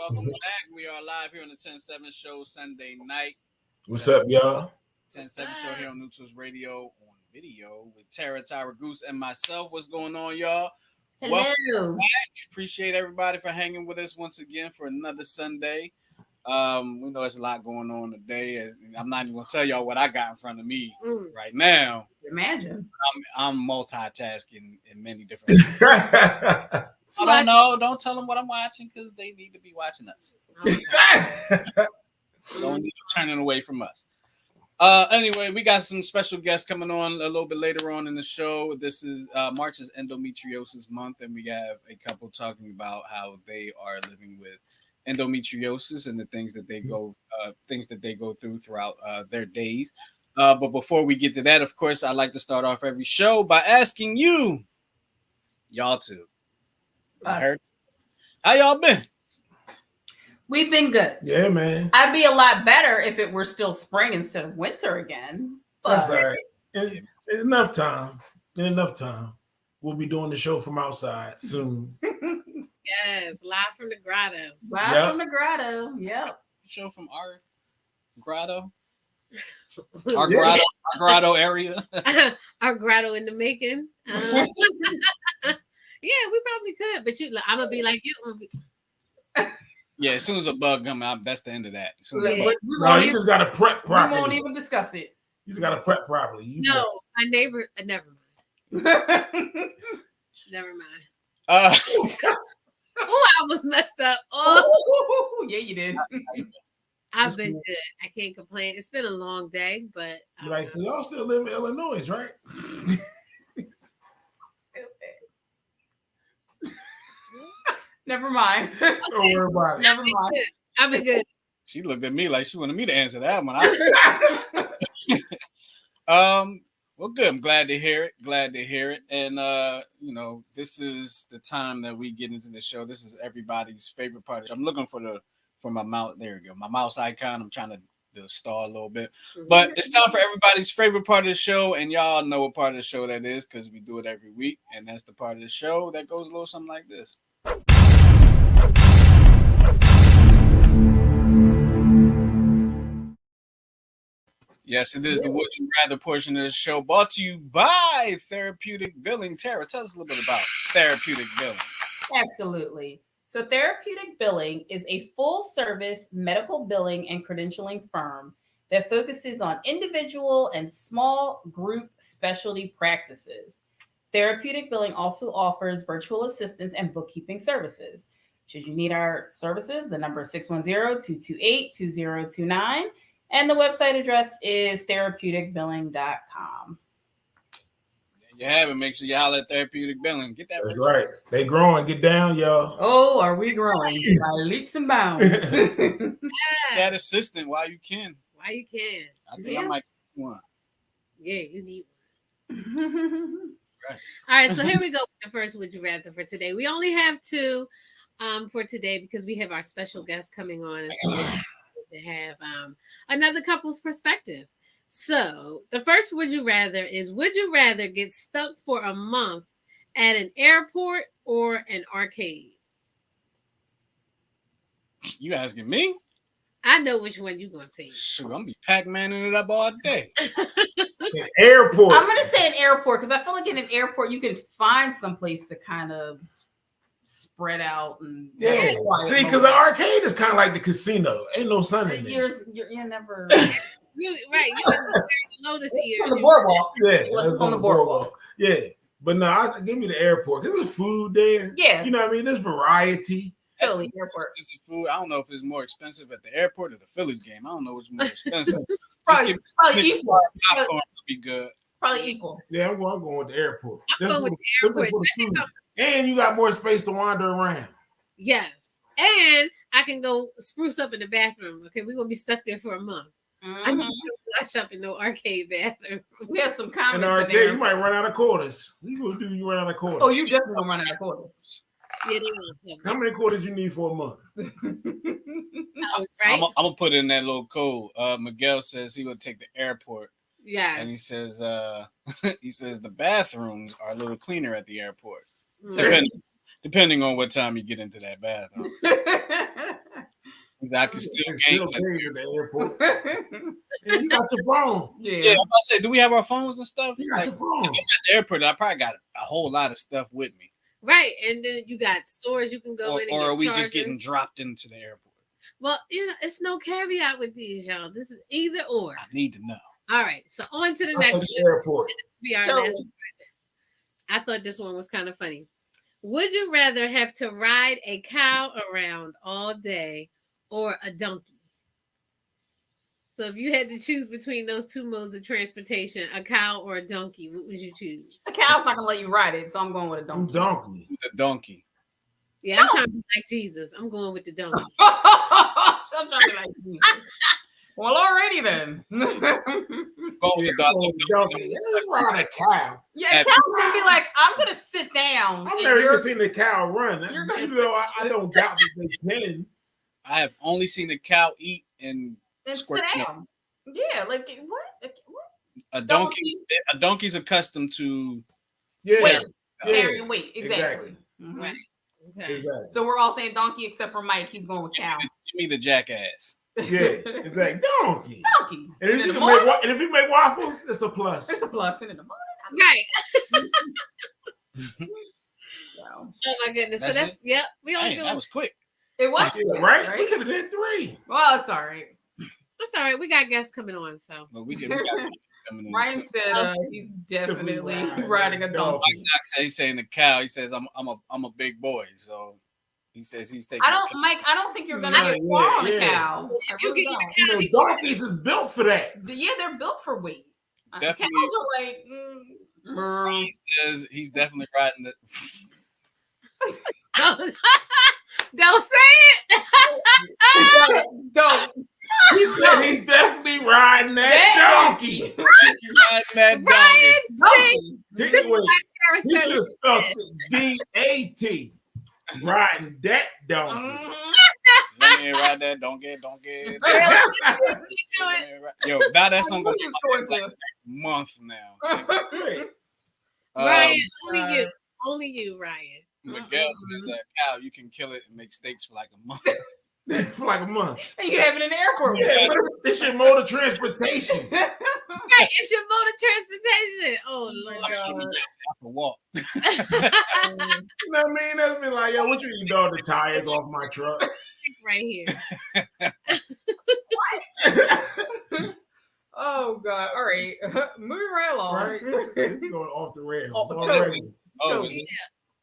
Welcome back. We are live here on the 10-7 show Sunday night. What's up, y'all? 10-7 show here on Neutrals Radio on video with Tara, Tyra Goose, and myself. What's going on, y'all? Hello. Welcome back. Appreciate everybody for hanging with us once again for another Sunday. We know there's a lot going on today. I'm not even gonna tell y'all what I got in front of me right now. Imagine. I'm multitasking in many different ways. I don't know. Don't tell them what I'm watching because they need to be watching us. Don't need to turn it away from us. Anyway, we got some special guests coming on a little bit later on in the show. This is March is Endometriosis Month, and we have a couple talking about how they are living with endometriosis and the things that they go through throughout their days. But before we get to that, of course, I like to start off every show by asking y'all two. How y'all been? We've been good. Yeah, man. I'd be a lot better if it were still spring instead of winter again. That's all right. Enough time. We'll be doing the show from outside soon. Yes, live from the grotto. From the grotto. Yep. Show from our grotto. Our grotto area. Our grotto in the making. Yeah, we probably could, but I'm gonna be like you. Yeah, as soon as a bug comes out, that's the end of that. No, you just gotta prep properly. We won't even discuss it. You just gotta prep properly. My neighbor. Never mind. Never mind. Oh, I was messed up. Oh, yeah, you did. I've been good. I can't complain. It's been a long day, but so y'all still live in Illinois, right? Never mind. Don't worry about it. Never mind. I've been good. She looked at me like she wanted me to answer that one. Well, good. I'm glad to hear it. And this is the time that we get into the show. This is everybody's favorite part. I'm looking for my mouse. There we go. My mouse icon. I'm trying to stall a little bit, but it's time for everybody's favorite part of the show, and y'all know what part of the show that is because we do it every week, and that's the part of the show that goes a little something like this. Yes, it is the Would You Rather portion of the show, brought to you by Therapeutic Billing. Tara, tell us a little bit about Therapeutic Billing. Absolutely. So Therapeutic Billing is a full-service medical billing and credentialing firm that focuses on individual and small group specialty practices. Therapeutic Billing also offers virtual assistance and bookkeeping services. Should you need our services, the number is 610-228-2029. And the website address is therapeuticbilling.com. You have it. Make sure you holler at Therapeutic Billing. Get that. That's right. They growing. Get down, y'all. Oh, are we growing by leaps and bounds? That assistant while you can. Why you can? I think I might need one. Yeah, you need one. Right. All right, so here we go with the first Would You Rather for today. We only have two for today because we have our special guest coming on, and so to have another couple's perspective. So the first Would You Rather is: would you rather get stuck for a month at an airport or an arcade? You asking me? I know which one you're gonna take. Shoot, I'm gonna be Pac-Maning it up all day. An airport. I'm gonna say an airport because I feel like in an airport you can find some place to kind of spread out and see, because the arcade is kind of like the casino. Ain't no sun in there. You're never right. You never notice here on the boardwalk. Yeah, that's on the boardwalk. Yeah, but no, give me the airport because there's food there. Yeah, you know what I mean. There's variety. Totally, airport. Expensive food. I don't know if it's more expensive at the airport or the Phillies game. I don't know which more expensive. probably equal. Popcorn would be good. Probably equal. Yeah, I'm going with the airport. I'm going with the airport. And you got more space to wander around. Yes. And I can go spruce up in the bathroom. Okay, we're going to be stuck there for a month. I need to flush up in no arcade bathroom. We have some comments in the arcade, you might run out of quarters. You run out of quarters. Oh, you definitely going to run out of quarters. Yeah, how many quarters you need for a month? Right? I'm going to put in that little code. Miguel says he would take the airport. Yeah. And he says the bathrooms are a little cleaner at the airport. Depending on what time you get into that bathroom. Exactly. Still games at the airport. And you got your phone. Yeah, I'm about to say, do we have our phones and stuff? You got your phone. At the airport, I probably got a whole lot of stuff with me. Right, and then you got stores you can go in. Or and are we chargers. just getting dropped into the airport? Well, it's no caveat with these, y'all. This is either or. I need to know. All right, so on to the next airport. This will be our last one. I thought this one was kind of funny. Would you rather have to ride a cow around all day or a donkey? So if you had to choose between those two modes of transportation, a cow or a donkey, what would you choose? A cow's not gonna let you ride it, so I'm going with a donkey. The donkey. Yeah, I'm trying to be like Jesus. I'm going with the donkey. I'm trying to be like Jesus. Well, alrighty then. Go with the donkey. Let's ride a cow. Yeah, cow's gonna be like, I'm gonna sit down. I've never even seen the cow run. Even though I don't doubt that they can. I have only seen the cow eat and sit squirt down. Yeah, like what? A donkey's accustomed to carrying weight. Exactly. Mm-hmm. Right. Okay. Exactly. So we're all saying donkey except for Mike. He's going with cow. Give me the jackass. Yeah, exactly. Donkey. Donkey. And if you make waffles, it's a plus. It's a plus. And in the morning, Right. Wow. Oh my goodness. So that's it? We only That was quick. It was right. We could have did 3. Well, it's all right. That's all right. We got guests coming on, so. But we got coming in Ryan too. said he's definitely riding a donkey. Like Doc said, he's saying the cow. He says I'm a big boy, so he says he's taking. Mike. I don't think you're gonna get far on a cow. If you get the donkeys is built for that. Yeah, they're built for weight. Definitely. Cows are like. He says he's definitely riding the. Don't say it. Don't. He's definitely riding that donkey. Riding that donkey. This is like He should have spelled D-A-T. Riding that donkey. Let me ride that donkey. Yo, now that's on going like next month now. Ryan, only you, Ryan. Miguel says that cow, you can kill it and make steaks for like a month. For like a month. And you have it in the airport. It's your mode of transportation. Right, it's your mode of transportation. Oh Lord. I'm sure we have to walk. You know what I mean? That's been like, yo, what you eat all the tires off my truck? Right here. Oh God. All right. Moving right along. Right? It's going off the rails.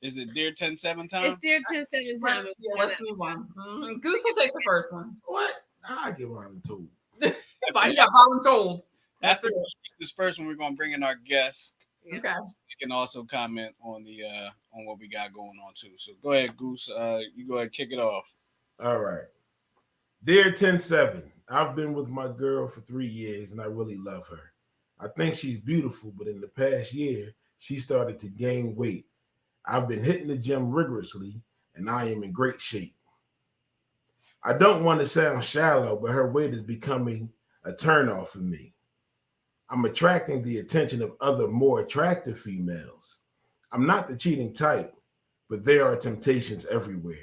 Is it Dear 10-7 time? It's Dear 10-7 time. Let's move on. Goose will take the first one. What? I get voluntold. Fine, you got voluntold. After this first one, we're gonna bring in our guests. Okay. You can also comment on the on what we got going on too. So go ahead, Goose. You go ahead and kick it off. All right. Dear 10-7, I've been with my girl for 3 years and I really love her. I think she's beautiful, but in the past year, she started to gain weight. I've been hitting the gym rigorously and I am in great shape. I don't want to sound shallow, but her weight is becoming a turnoff for me. I'm attracting the attention of other more attractive females. I'm not the cheating type, but there are temptations everywhere.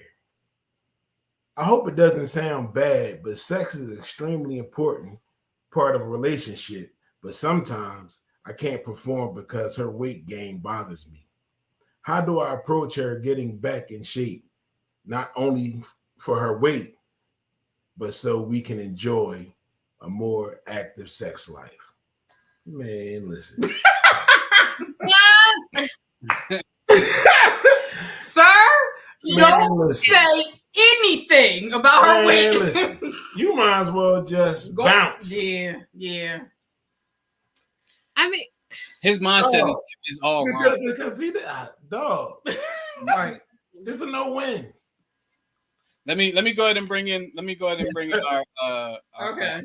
I hope it doesn't sound bad, but sex is an extremely important part of a relationship, but sometimes I can't perform because her weight gain bothers me. How do I approach her getting back in shape, not only for her weight, but so we can enjoy a more active sex life? Man, listen. Sir, don't say anything about her weight. Listen, you might as well just bounce. Yeah. I mean, his mindset is all wrong. Because he dog. Right. This is a no-win. Let me go ahead and bring in our okay.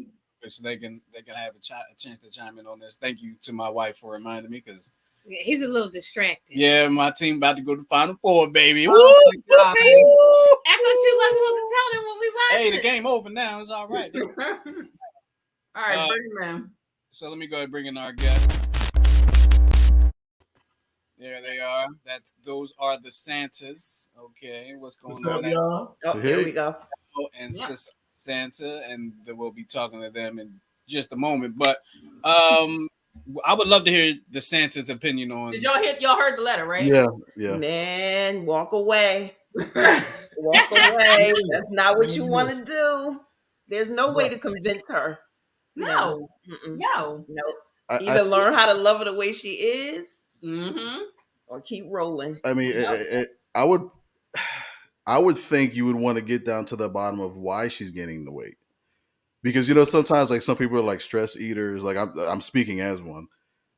So they can have a chance to chime in on this. Thank you to my wife for reminding me because he's a little distracted. Yeah, my team about to go to Final Four, baby. Woo! I thought you wasn't supposed to tell them what we watched. Hey, the game over now. It's all right. All right, bring him in. So let me go ahead and bring in our guest. There they are. Those are the Santas. Okay, what's going on, y'all? Oh, here we go. And Sissa. Santa, and we'll be talking to them in just a moment. But I would love to hear the Santa's opinion on. Did y'all heard the letter, right? Yeah. Man, walk away. Walk away. That's not what you want to do. There's no way to convince her. No. No. Either learn how to love her the way she is, or keep rolling. I mean, I would think you would want to get down to the bottom of why she's gaining the weight, because sometimes like some people are like stress eaters. Like I'm speaking as one,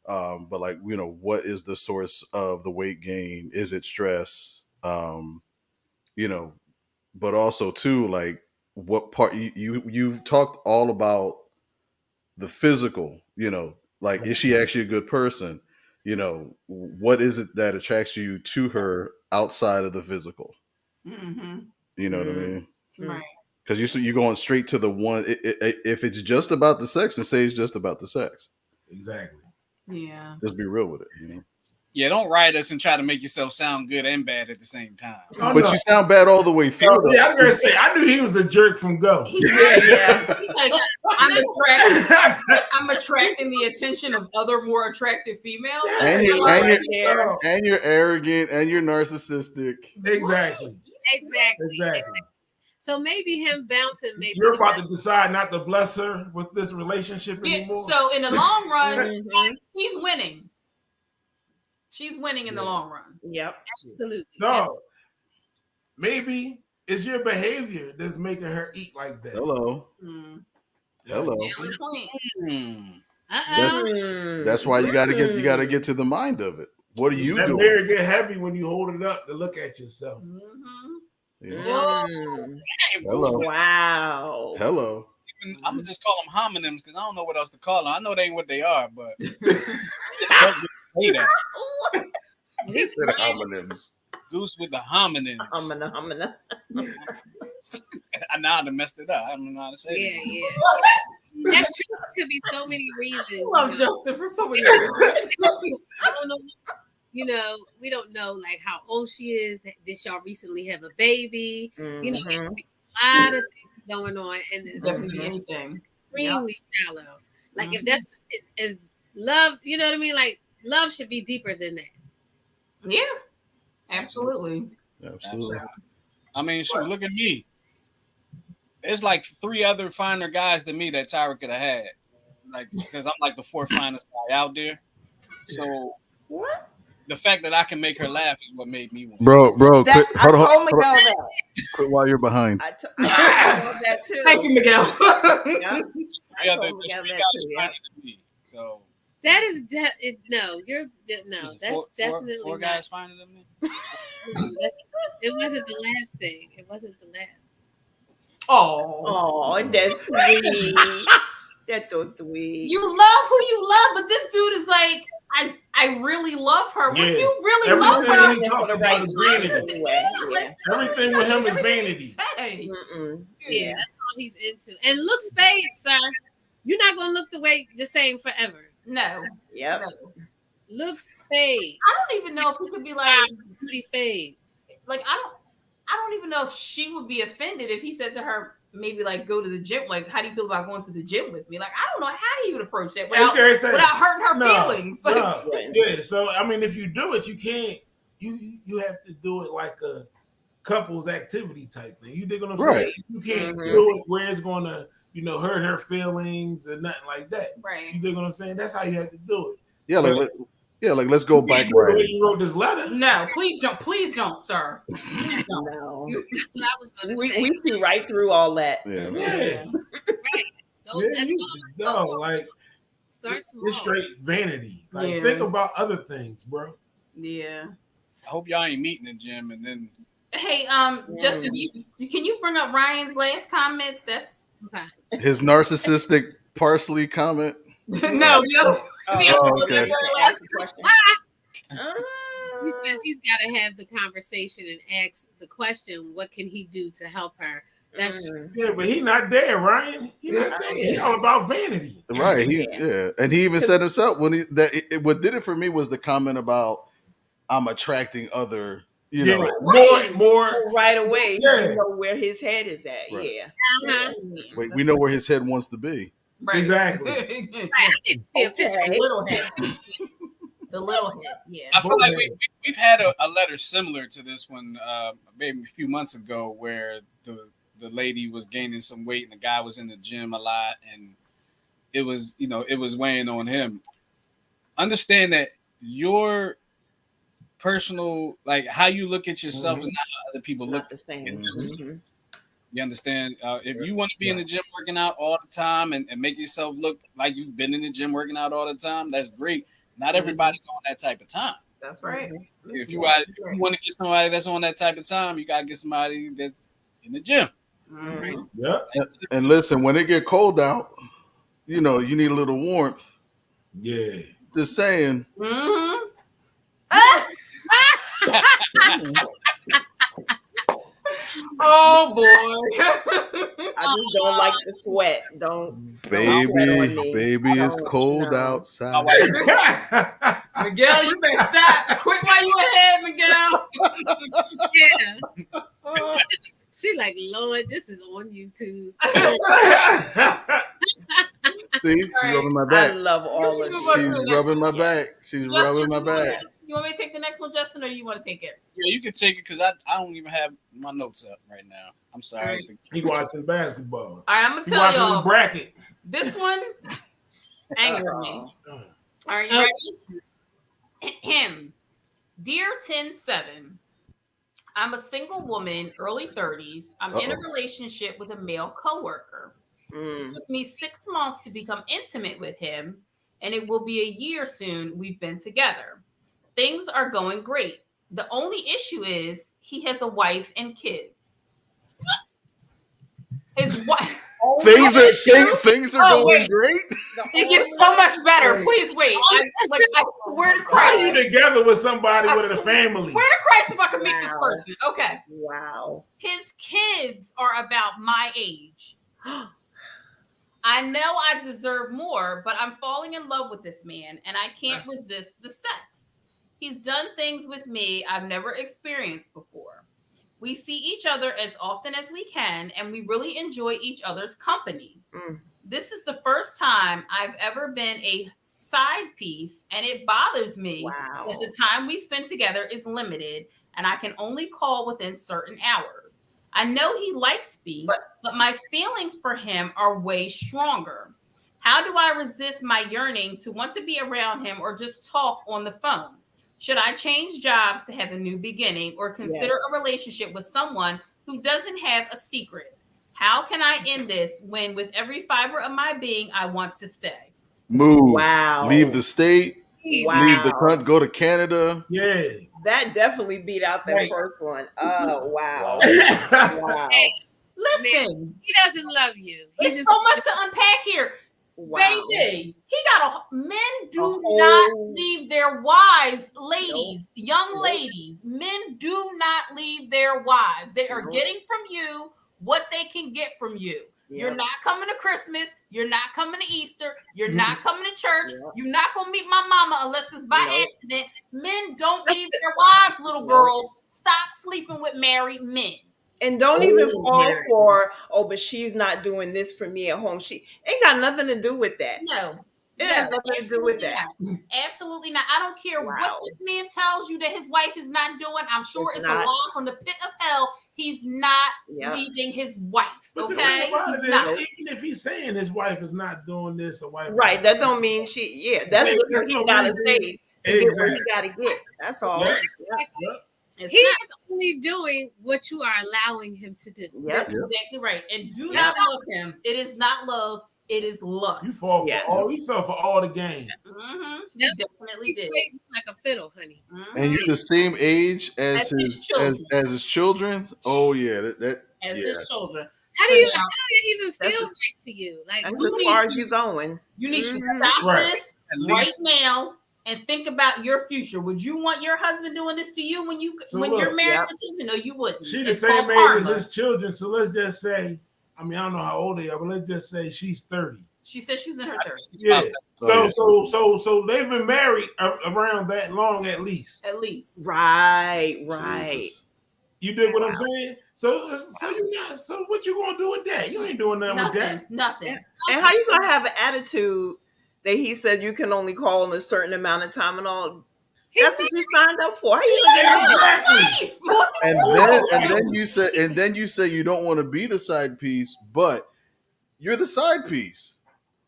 but like what is the source of the weight gain? Is it stress? But also too, like what part you talked all about the physical, like is she actually a good person? What is it that attracts you to her outside of the physical? You know what I mean? Right. Because you're going straight to the one. If it's just about the sex, then say it's just about the sex. Exactly. Yeah. Just be real with it. Yeah, don't write us and try to make yourself sound good and bad at the same time. But you sound bad all the way through. Yeah, I'm gonna say I knew he was a jerk from go. Yeah. Like, I'm attracting the attention of other more attractive females. And you're arrogant and you're narcissistic. Exactly. So maybe him bouncing. Maybe you're about to decide not to bless her with this relationship anymore. So in the long run, he's winning. She's winning in the long run. Yep. Absolutely. So maybe it's your behavior that's making her eat like that. Hello. Hello. That's why you gotta get to the mind of it. What are you doing? That mirror get heavy when you hold it up to look at yourself. Hello. Wow. Hello. I'm gonna just call them homonyms because I don't know what else to call them. I know they ain't what they are, but He said homonyms. Goose with the homonyms. Homina. I know I messed it up. I don't know how to say it. Yeah. That's true. There could be so many reasons. I love Justin for so many reasons. I don't know. We don't know like how old she is. Did y'all recently have a baby? A lot of things going on, and it's anything extremely shallow. Like if that's is love, you know what I mean? Like love should be deeper than that. Yeah, absolutely. I mean, look at me. There's like 3 other finer guys than me that Tyra could have had, like because I'm like the 4th finest guy out there. So what? The fact that I can make her laugh is what made me win. Bro, quit, hold on. That. Quit while you're behind. I told that too. Thank you, Miguel. Yeah. There's 3 guys finer than me. So that is that's definitely 4 guys finer than me. It wasn't the laugh thing. It wasn't the laugh. Oh, that's sweet. That's so sweet. You love who you love, but this dude is like, I really love her. Yeah. When you really Everything love her, he talks about is vanity. Everything with him is vanity. Yeah, that's all he's into. And looks fades, sir. You're not gonna look the same forever. No. Yep. No. Looks fade. I don't even know if he could be like beauty fades. Like I don't even know if she would be offended if he said to her, maybe like go to the gym. Like, how do you feel about going to the gym with me? Like, I don't know how he would approach that without hurting her feelings. Yeah. So I mean, if you do it, you can't. You have to do it like a couples activity type thing. You dig what I'm saying? You can't do it where it's gonna hurt her feelings and nothing like that. Right. You dig what I'm saying? That's how you have to do it. Yeah, like let's go back right. You wrote this letter. No, please don't, sir. No. That's what I was going to say. We see right through all that. Yeah. Right. Start small. It's straight vanity. Like think about other things, bro. Yeah. I hope y'all ain't meeting in the gym and then. Hey, Justin, can you bring up Ryan's last comment? That's okay. His narcissistic parsley comment. No. Okay. He says he's got to have the conversation and ask the question, what can he do to help her? That's true. Yeah, but he's not there, Ryan. He's not there. He's all about vanity. Right. And he even said himself what did it for me was the comment about I'm attracting other You Yeah, know, more So right away, Yeah. you know where his head is at. Right. Yeah. Uh-huh. wait, we know where his head wants to be. Right. Exactly. Right, I need to see a picture. Okay. The little head. The little head, yeah. I feel like we've had a letter similar to this one maybe a few months ago where the lady was gaining some weight and the guy was in the gym a lot and it was weighing on him. Understand that your personal, like how you look at yourself is not how other people look Not the same. at Mhm. themselves. You understand? If you want to be in the gym working out all the time and make yourself look like you've been in the gym working out all the time, that's great. Not everybody's on that type of time. That's right. If you want to get somebody that's on that type of time, you got to get somebody that's in the gym. Mhm. Yeah. And listen, when it get cold out, you know, you need a little warmth. Yeah. Just saying. Mhm. Oh boy. I just don't like the sweat. Don't sweat on me. Baby, it's Don't, cold no. outside. Miguel, you better stop. Quick while you ahead, Miguel. Yeah. She like, Lord, this is on YouTube. See, she's rubbing my I back. love all of She's it. She's rubbing my back. Yes. She's Justin, rubbing my back. yes. You want me to take the next one, Justin, or you want to take it? Yeah, you can take it because I don't even have my notes up right now. I'm sorry. He watching basketball. All right, I'm gonna He tell watching the y'all. bracket. This one angered me. Uh-oh. All right, you ready? Dear 10-7, I'm a single woman, early 30s. I'm in a Uh-oh. relationship with a male coworker. It Mm. took me 6 months to become intimate with him, and it will be a year soon we've been together. Things are going great. The only issue is he has a wife and kids. His wife. Things are Oh, going wait. great. It gets so much better. Please wait. I swear to Why Christ. are you together with somebody I with a family? Swear to Christ if I can meet this Wow. person. Okay. Wow. His kids are about my age. I know I deserve more, but I'm falling in love with this man and I can't resist the sex. He's done things with me I've never experienced before. We see each other as often as we can and we really enjoy each other's company. Mm. This is the first time I've ever been a side piece, and it bothers me Wow. that the time we spend together is limited and I can only call within certain hours. I know he likes me, but my feelings for him are way stronger. How do I resist my yearning to want to be around him or just talk on the phone? Should I change jobs to have a new beginning or consider Yes. a relationship with someone who doesn't have a secret? How can I end this when with every fiber of my being, I want to stay? Move. Wow. Leave the state. Wow. Leave the country. Go to Canada. Yeah. That definitely beat out that Right. first one. Oh, wow. Wow. Wow. Hey, Listen, he doesn't love you. He there's just so much to unpack here. Wow. Baby, he got men do A whole- not leave their wives, ladies, young ladies. Men do not leave their wives. They are Nope. getting from you what they can get from you. You're Yep. not coming to Christmas. You're not coming to Easter. You're not coming to church. Yep. You're not going to meet my mama unless it's by Nope. accident. Men don't leave their wives, little Nope. girls. Stop sleeping with married men. And don't even Oh, fall Mary. for, but she's not doing this for me at home. She ain't got nothing to do with that. No. It has nothing to do with that. Not. Absolutely not. I don't care what Wow. this man tells you that his wife is not doing. I'm sure It's it's a not. lie from the pit of hell. He's not Yep. leaving his wife. But the Okay, thing about he's it is, not. even if he's saying his wife is not doing this, or wife, Right. That don't mean she. Yeah. That's Yeah, what that's he what gotta we say do. to get what he Exactly. gotta get. That's all. Yeah. Yep. Yep. It's he not. is only doing what you are allowing him to do. That's Yep. exactly right. And do Yep. not love him. It is not love. It is lust. You fall for Yes. all. You fell for all the game. Mhm. Yep. He definitely He did. plays like a fiddle, honey. Mhm. And you're the same age as As his his children. as his children. Oh yeah, that As yeah. his children. How So do you now- how do you even That's feel a- right to you? Like That's You as need far as to- you going. You need to Mhm. stop Right. this At right least now and think about your future. Would you want your husband doing this to you when So you're look, married yep. to children? No, you wouldn't. She the It's same called age karma. as his children. So let's just say, I mean, I don't know how old they are, but let's just say she's 30. She said she was in her 30s. Yeah. Oh, So they've been married around that long at least. At least. Right. Jesus. You did what I'm saying? So you not. So what you gonna do with that? You ain't doing nothing with that. Nothing. And how you gonna have an attitude that he said you can only call in a certain amount of time and all? That's what you signed up for. How you Exactly. And then you say you don't want to be the side piece, but you're the side piece.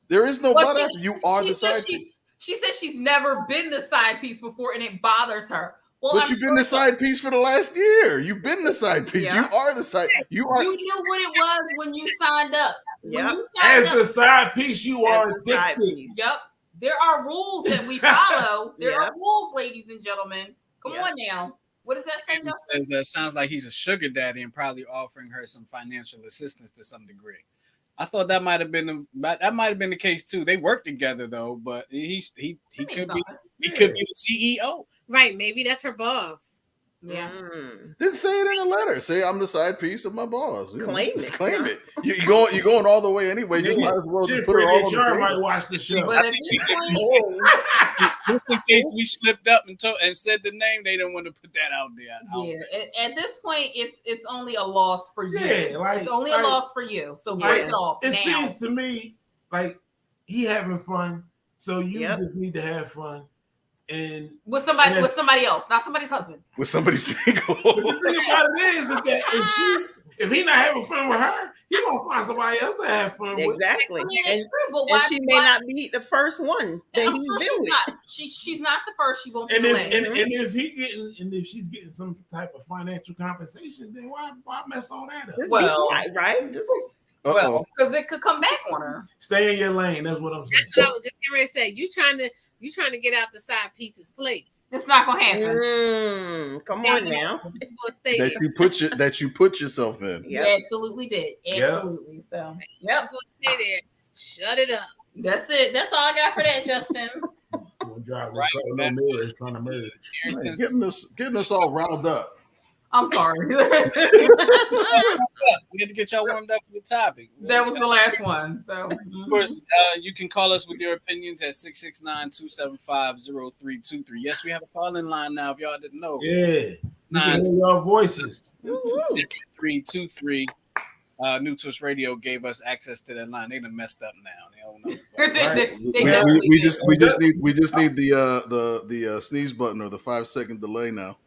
There is no but after. You are the side piece. She said she's never been the side piece before, and it bothers her. Well, but you've been the side piece for the last year. You've been the side piece. Yeah. You are the side. You are. You knew what it was when you signed up. Yep. As the side piece, you are addicted. Yep. There are rules that we follow. There are rules, ladies and gentlemen. Come on now. What does that say? It says, sounds like he's a sugar daddy and probably offering her some financial assistance to some degree. I thought that might have been the case too. They work together though, but he could be the CEO. Right, maybe that's her boss. Yeah. Then say it in a letter. Say I'm the side piece of my boss. Claim it. Claim it. You're going all the way anyway. Just might as well just put it all on the table. might watch the show. But at this point, just in case we slipped up and said the name, they don't want to put that out there. Yeah. At this point, it's only a loss for you. Yeah, it's only a loss for you. So break it off. It now. seems to me like he having fun, so you just need to have fun. And with somebody else, not somebody's husband. With somebody single. But the thing about it is that if he not having fun with her, he gonna find somebody else to have fun with. Exactly. I mean, it's true, but and she may not be the first one that he's been with. She's not the first. She won't be And the if last. if she's getting some type of financial compensation, then why mess all that up? Well, right? Well, because it could come back on her. Stay in your lane. That's what I'm saying. That's what I was just getting ready to say. You trying to get out the side pieces place. It's not gonna happen. Come on now. That you put yourself in. Yep. You absolutely did. Absolutely. Yep. So you're gonna stay there. Shut it up. That's it. That's all I got for that, Justin. No mirrors trying to merge. Getting us all riled up. I'm sorry. We had to get y'all warmed up for the topic. That was the last one. So, of course, you can call us with your opinions at 669-275-0323. Yes, we have a call-in line now. If y'all didn't know, you can hear your voices. 0323. New Twist Radio gave us access to that line. They done messed up now. They don't know. Right. we just need the sneeze button or the 5-second delay now.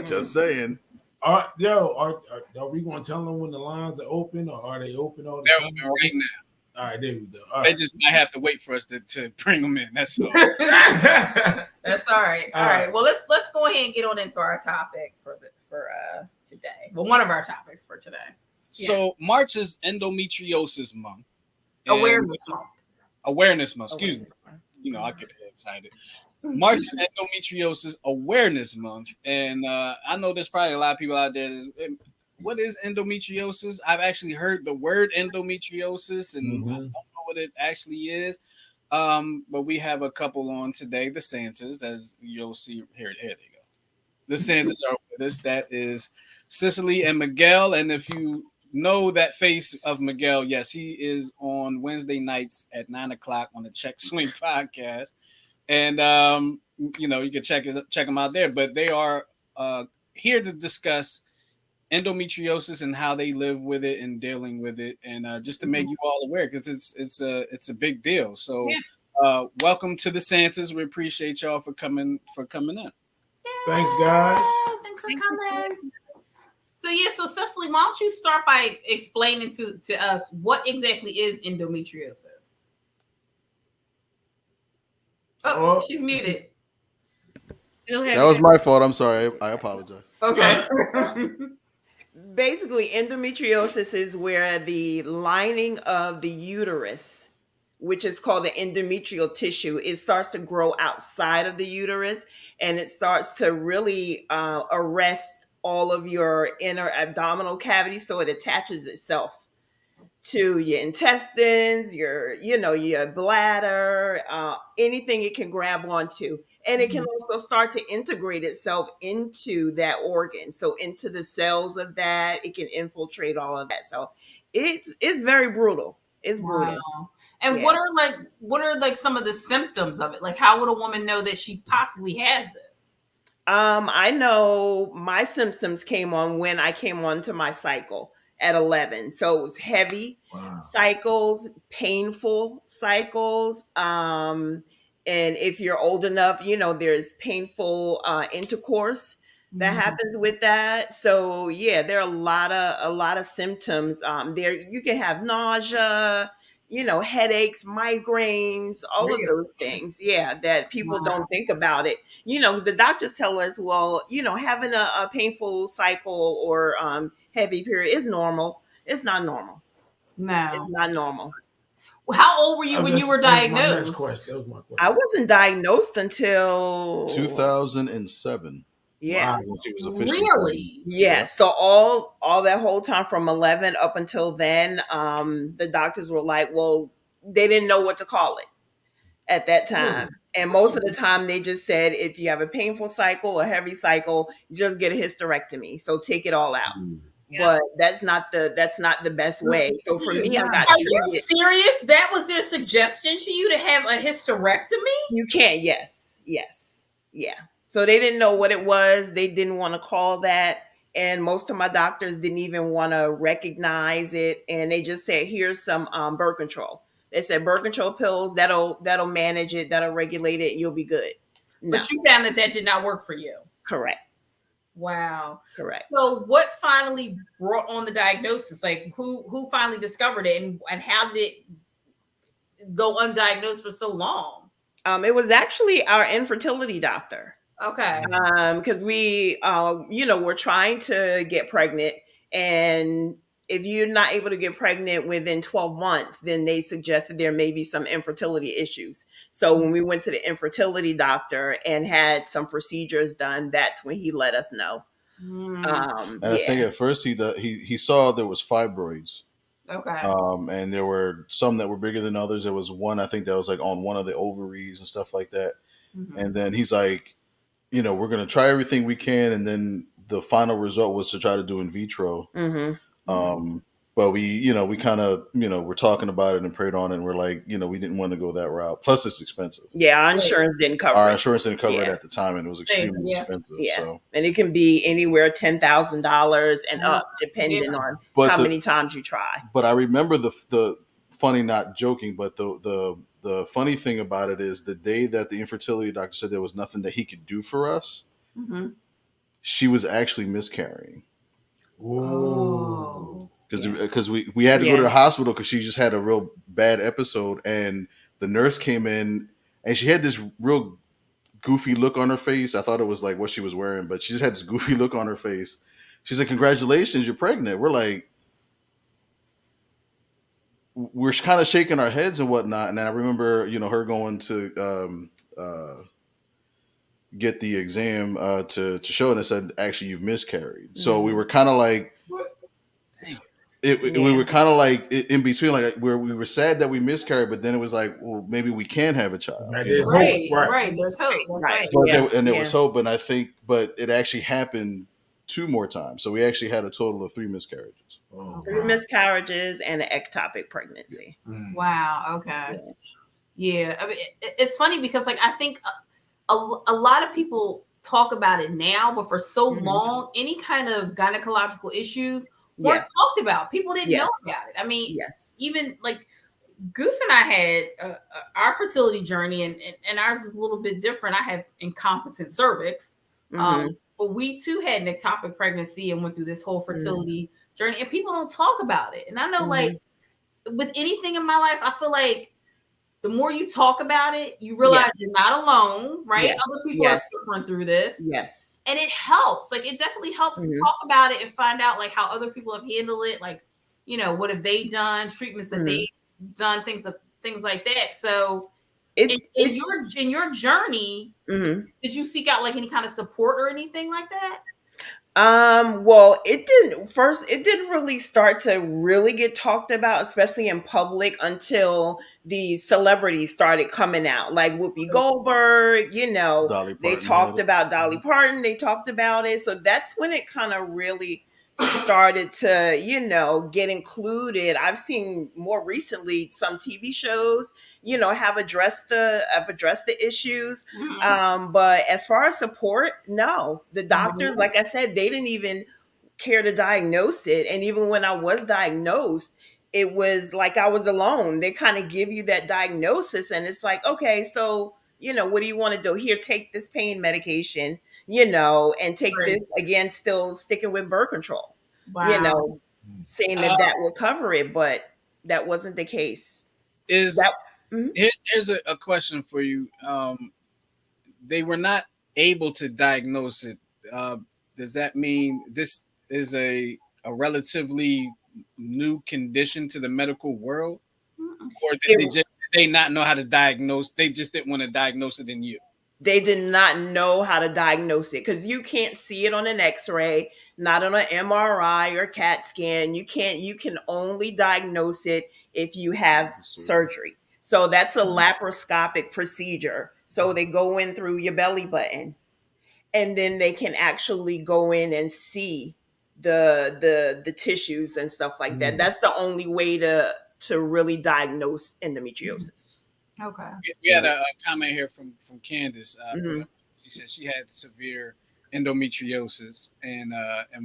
Just saying. Are we going to tell them when the lines are open, or are they open all the They're time? open right now. All right, there we go. They just might have to wait for us to bring them in. That's all. That's all right. All right. Well, let's go ahead and get on into our topic for today. Well, one of our topics for today. So March is Endometriosis Month. Awareness Month. Excuse me. You know, I get excited. March is Endometriosis Awareness Month, and I know there's probably a lot of people out there. What is endometriosis? I've actually heard the word endometriosis, and I don't know what it actually is. But we have a couple on today, the Santas, as you'll see here. Here they go. The Santas are with us. That is Cicely and Miguel, and if you know that face of Miguel, yes, he is on Wednesday nights at 9:00 on the Check Swing podcast. And you can check them out there. But they are here to discuss endometriosis and how they live with it and dealing with it, and just to make you all aware, because it's a big deal. So welcome to the Santas. We appreciate y'all for coming in. Thanks, guys. Thanks for coming. So Cicely, why don't you start by explaining to us what exactly is endometriosis? Oh, she's muted. That was my fault. I'm sorry. I apologize. Okay. Basically, endometriosis is where the lining of the uterus, which is called the endometrial tissue, it starts to grow outside of the uterus, and it starts to really arrest all of your inner abdominal cavity, so it attaches itself to your intestines, your bladder, anything it can grab onto. and it can also start to integrate itself into that organ, so into the cells of that. It can infiltrate all of that. So it's very brutal. It's brutal. Wow. And Yeah. what are like some of the symptoms of it? Like, how would a woman know that she possibly has this? I know my symptoms came on when I came on to my cycle at 11. So it was heavy cycles, painful cycles. And if you're old enough, there's painful intercourse that happens with that. So yeah, there are a lot of symptoms. There you can have nausea, headaches, migraines, all of those things. Yeah, that people don't think about it. The doctors tell us, well, having a painful cycle or heavy period is normal. It's not normal. No. It's not normal. How old were you when you were diagnosed? That was my question. I wasn't diagnosed until 2007. Yeah. When she was officially Really? Yeah. So all that whole time from 11 up until then, the doctors were like, well, they didn't know what to call it at that time. And most of the time they just said, if you have a painful cycle, a heavy cycle, just get a hysterectomy. So take it all out. But that's not the best way. So for me, I got Are treated. you serious? That was their suggestion to you, to have a hysterectomy? You can't. Yes. Yeah. So they didn't know what it was. They didn't want to call that. And most of my doctors didn't even want to recognize it. And they just said, here's some birth control. They said birth control pills, that'll manage it, that'll regulate it, and you'll be good. No. But you found that did not work for you. Correct. Wow. Correct. So what finally brought on the diagnosis? Like who finally discovered it, and how did it go undiagnosed for so long? It was actually our infertility doctor. Okay. Because we, we're trying to get pregnant, and if you're not able to get pregnant within 12 months, then they suggested there may be some infertility issues. So when we went to the infertility doctor and had some procedures done, that's when he let us know. And I think at first he saw there was fibroids. Okay. And there were some that were bigger than others. There was one, I think, that was like on one of the ovaries and stuff like that. Mm-hmm. And then he's like, we're going to try everything we can. And then the final result was to try to do in vitro. Mm-hmm. But we kind of, we're talking about it and prayed on it. And we're like, we didn't want to go that route. Plus it's expensive. Yeah. Our insurance didn't cover it. Our insurance didn't cover it at the time. And it was extremely expensive. Yeah. So. And it can be anywhere $10,000 and up, depending on how many times you try. But I remember the funny, not joking, but the funny thing about it is the day that the infertility doctor said there was nothing that he could do for us, she was actually miscarrying. Whoa. Because we had to go to the hospital because she just had a real bad episode, and the nurse came in and she had this real goofy look on her face. I thought it was like what she was wearing, but she just had this goofy look on her face. She's like, "Congratulations, you're pregnant." We're like, we're kind of shaking our heads and whatnot. And I remember, her going to get the exam to show it, and it said, actually, you've miscarried. Mm-hmm. So we were kind of like, we were kind of like in between, like we were sad that we miscarried, but then it was like, well, maybe we can have a child. Right. There's hope. That's right. There was hope, and I think, but it actually happened 2 more times. So we actually had a total of 3 miscarriages. Oh, 3 miscarriages and an ectopic pregnancy. Yeah. Wow. Okay. Yeah. I mean, it's funny because, like, I think a lot of people talk about it now, but for so long, any kind of gynecological issues weren't talked about. People didn't know about it. I mean, even like Goose and I had our fertility journey, and ours was a little bit different. I have incompetent cervix, but we too had an ectopic pregnancy and went through this whole fertility journey, and people don't talk about it. And I know, like, with anything in my life, I feel like the more you talk about it, you realize you're not alone, right? Other people are suffering through this. Yes. And it helps. Like, it definitely helps to talk about it and find out, like, how other people have handled it. Like, what have they done? Treatments that they've done, things like that. So in your journey, did you seek out like any kind of support or anything like that? Well, it didn't really start to really get talked about, especially in public, until the celebrities started coming out, like Whoopi Goldberg. Dolly They Parton had talked it. about Dolly Parton. They talked about it, so that's when it kind of really started to, get included. I've seen more recently some TV shows, have addressed the issues. But as far as support, no. The doctors, like I said, they didn't even care to diagnose it. And even when I was diagnosed, it was like I was alone. They kind of give you that diagnosis, and it's like, okay, so, what do you want to do? Here, take this pain medication, and take Right. this again, still sticking with birth control, you Wow. know, saying Uh, that will cover it, but that wasn't the case. is That, mhm. here's a question for you. They were not able to diagnose it. Uh, does that mean this is a relatively new condition to the medical world, or did It they not know how to diagnose? They just didn't want to diagnose it in you. they did not know how to diagnose it because you can't see it on an x-ray, not on an MRI or CAT scan. You can only diagnose it if you have surgery. So that's a laparoscopic procedure. So they go in through your belly button, and then they can actually go in and see the tissues and stuff like that. That's the only way to really diagnose endometriosis. Okay. We had a comment here from Candace. Hmm. She said she had severe endometriosis and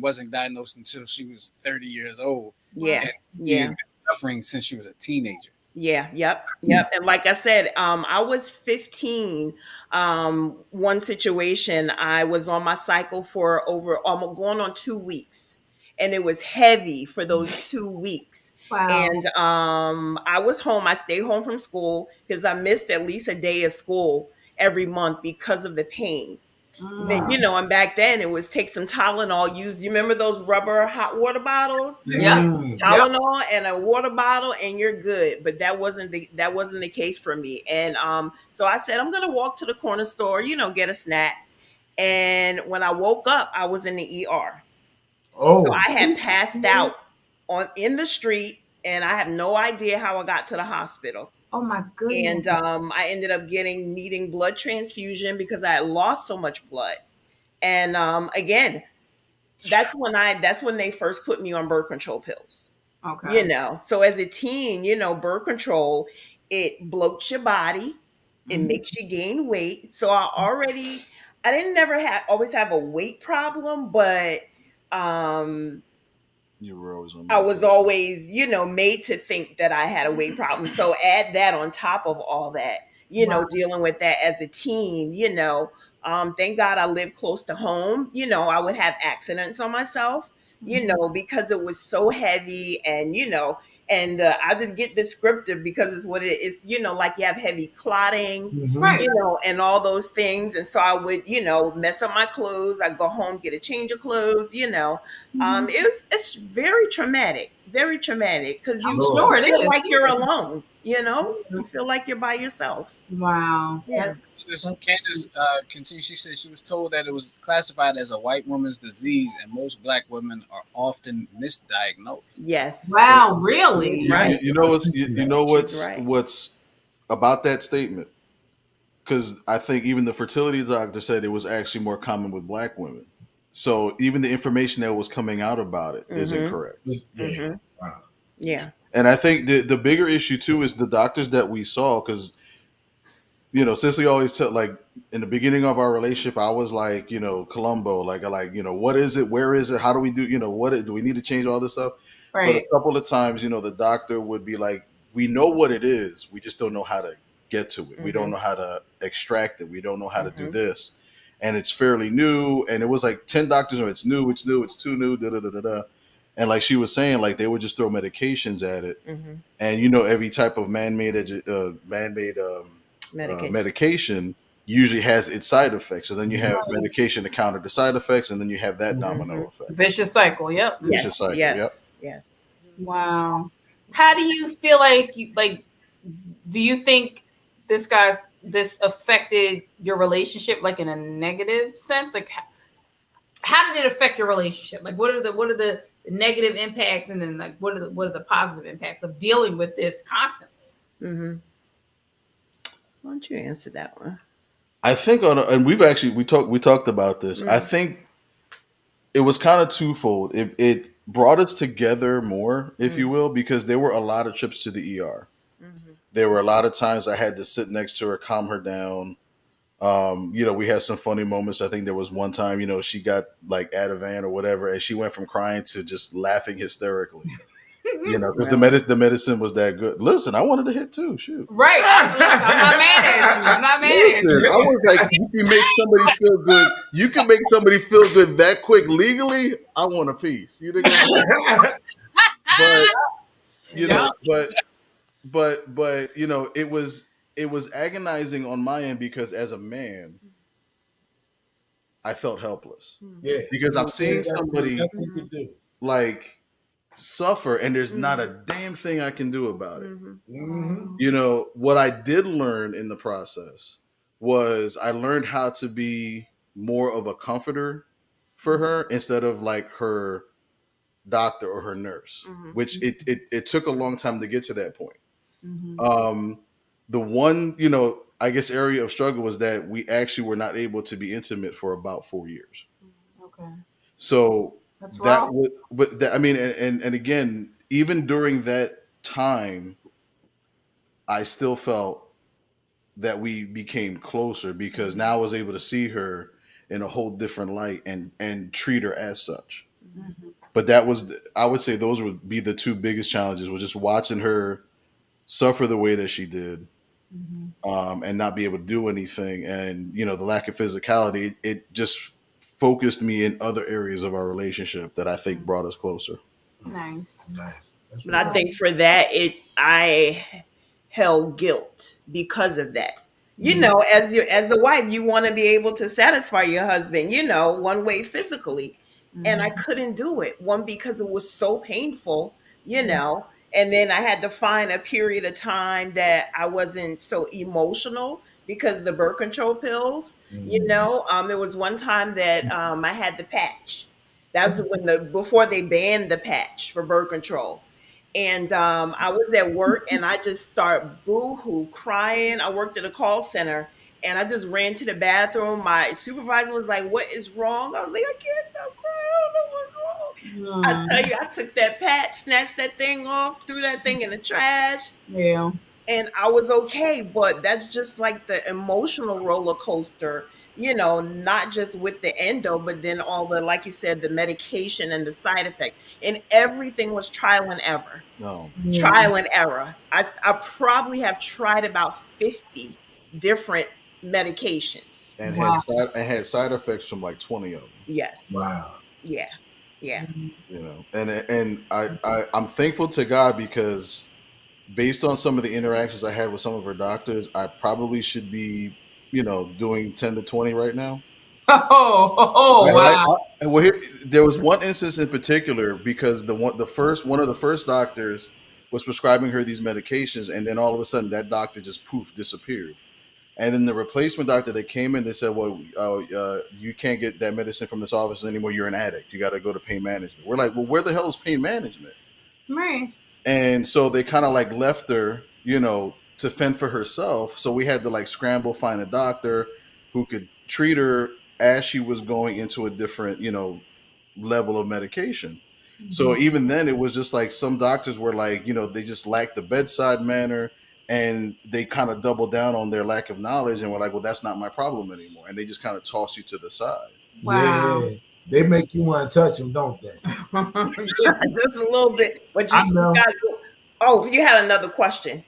wasn't diagnosed until she was 30 years old, Yeah, and she yeah. had been suffering since she was a teenager. Yeah, yep. And like I said, I was 15. One situation, I was on my cycle for over almost going on 2 weeks, and it was heavy for those 2 weeks. Wow. And I was home. I stayed home from school because I missed at least a day of school every month because of the pain. Then, Mm. and back then it was take some Tylenol. You remember those rubber hot water bottles? Yep. Yep. Tylenol and a water bottle, and you're good. But that wasn't the case for me. And so I said, I'm gonna walk to the corner store, get a snack. And when I woke up, I was in the ER. So Oh, I had passed out on in the street, and I have no idea how I got to the hospital. Oh my goodness. And I ended up needing blood transfusion because I had lost so much blood. And again, that's when they first put me on birth control pills. Okay. So as a teen, birth control, it bloats your body, it Mhm. makes you gain weight. So I didn't never have always have a weight problem, but um You were always on I was medication. always, made to think that I had a weight problem. So add that on top of all that, Wow. dealing with that as a teen, thank God I live close to home. I would have accidents on myself, because it was so heavy, and, and I just get descriptive because it's what it is, like you have heavy clotting, Right. and all those things. And so I would, mess up my clothes. I'd go home, get a change of clothes, Mhm. it's very traumatic because I'm you sure it feel is. like you're alone. You feel like you're by yourself. Wow. Yeah. Candace continues. She said she was told that it was classified as a white woman's disease, and most black women are often misdiagnosed. Yes. Wow. She's Really? right. You know She's right. what's about that statement, because I think even the fertility doctor said it was actually more common with black women. So even the information that was coming out about it is Mm-hmm. incorrect. yeah. Mm-hmm. Wow. Yeah. And I think the bigger issue too is the doctors that we saw, because Cicely always tell, like, in the beginning of our relationship, I was like, Columbo, what is it? Where is it? How do we do, do we need to change all this stuff? But a Right. couple of times, the doctor would be like, we know what it is. We just don't know how to get to it. We don't Mm-hmm. know how to extract it. We don't know how to do Mm-hmm. this. And it's fairly new. And it was like 10 doctors, it's new, it's new, it's too new, da da da da da. And like she was saying, like they would just throw medications at it. Mm-hmm. And every type of man-made Medication. medication usually has its side effects. So then you have Right. medication to counter the side effects, and then you have that Mhm. domino effect. Vicious cycle. Yep. Vicious Yes. cycle. Yes. Yep. Yes. Wow. How do you feel like do you think this affected your relationship like in a negative sense? Like how did it affect your relationship? Like, what are the negative impacts, and then like what are the positive impacts of dealing with this constantly? Mm-hmm. Why don't you answer that one? I think and we talked about this. I think it was kind of twofold. It brought us together more, if you will, because there were a lot of trips to the ER. Mm-hmm. There were a lot of times I had to sit next to her, calm her down. We had some funny moments. I think there was one time, she got like Ativan or whatever, and she went from crying to just laughing hysterically. Because the medicine was that good. Listen, I wanted to hit too. Shoot. Right. I'm not mad at you. I'm not mad at you. I was like, you can make somebody feel good. You can make somebody feel good that quick legally. I want a piece. You know what I'm saying? But it was agonizing on my end because as a man, I felt helpless. Yeah. Because I'm seeing somebody That's what you do. like suffer and there's not a damn thing I can do about it. Mm-hmm. What I did learn in the process was I learned how to be more of a comforter for her instead of like her doctor or her nurse, which it took a long time to get to that point. The one, I guess area of struggle was that we actually were not able to be intimate for about 4 years. Okay. So That's that rough. was, but that, I mean, and again, even during that time, I still felt that we became closer because now I was able to see her in a whole different light and treat her as such. But I would say those would be the two biggest challenges, was just watching her suffer the way that she did, and not be able to do anything. And, the lack of physicality, it just focused me in other areas of our relationship that I think brought us closer. Nice. But I think for that, I held guilt because of that. As the wife, you want to be able to satisfy your husband, one way physically. And I couldn't do it. One, because it was so painful, and then I had to find a period of time that I wasn't so emotional because the birth control pills, there was one time that I had the patch. That's before they banned the patch for birth control. And I was at work and I just start boo-hoo crying. I worked at a call center and I just ran to the bathroom. My supervisor was like, "What is wrong?" I was like, "I can't stop crying. I don't know what's wrong." I tell you, I took that patch, snatched that thing off, threw that thing in the trash. Yeah. And I was okay. But that's just like the emotional roller coaster, not just with the endo, but then all the, like you said, the medication and the side effects. And everything was trial and error. No. Trial and error. I probably have tried about 50 different medications. And Wow. had side effects from like 20 of them. Yes. Wow. Yeah. Yeah. And I'm thankful to God because based on some of the interactions I had with some of her doctors, I probably should be, doing 10 to 20 right now. Wow. Well, there was one instance in particular because one of the first doctors was prescribing her these medications, and then all of a sudden that doctor just disappeared. And then the replacement doctor that came in, they said, "Well, you can't get that medicine from this office anymore. You're an addict. You got to go to pain management." We're like, "Well, where the hell is pain management?" Right. And so they kind of like left her, to fend for herself. So we had to like scramble, find a doctor who could treat her as she was going into a different, level of medication. So even then, it was just like some doctors were like, they just lacked the bedside manner, and they kind of doubled down on their lack of knowledge, and were like, "Well, that's not my problem anymore," and they just kind of toss you to the side. Wow. Yeah. They make you want to touch them, don't they? Just a little bit. But I know. Oh, you had another question.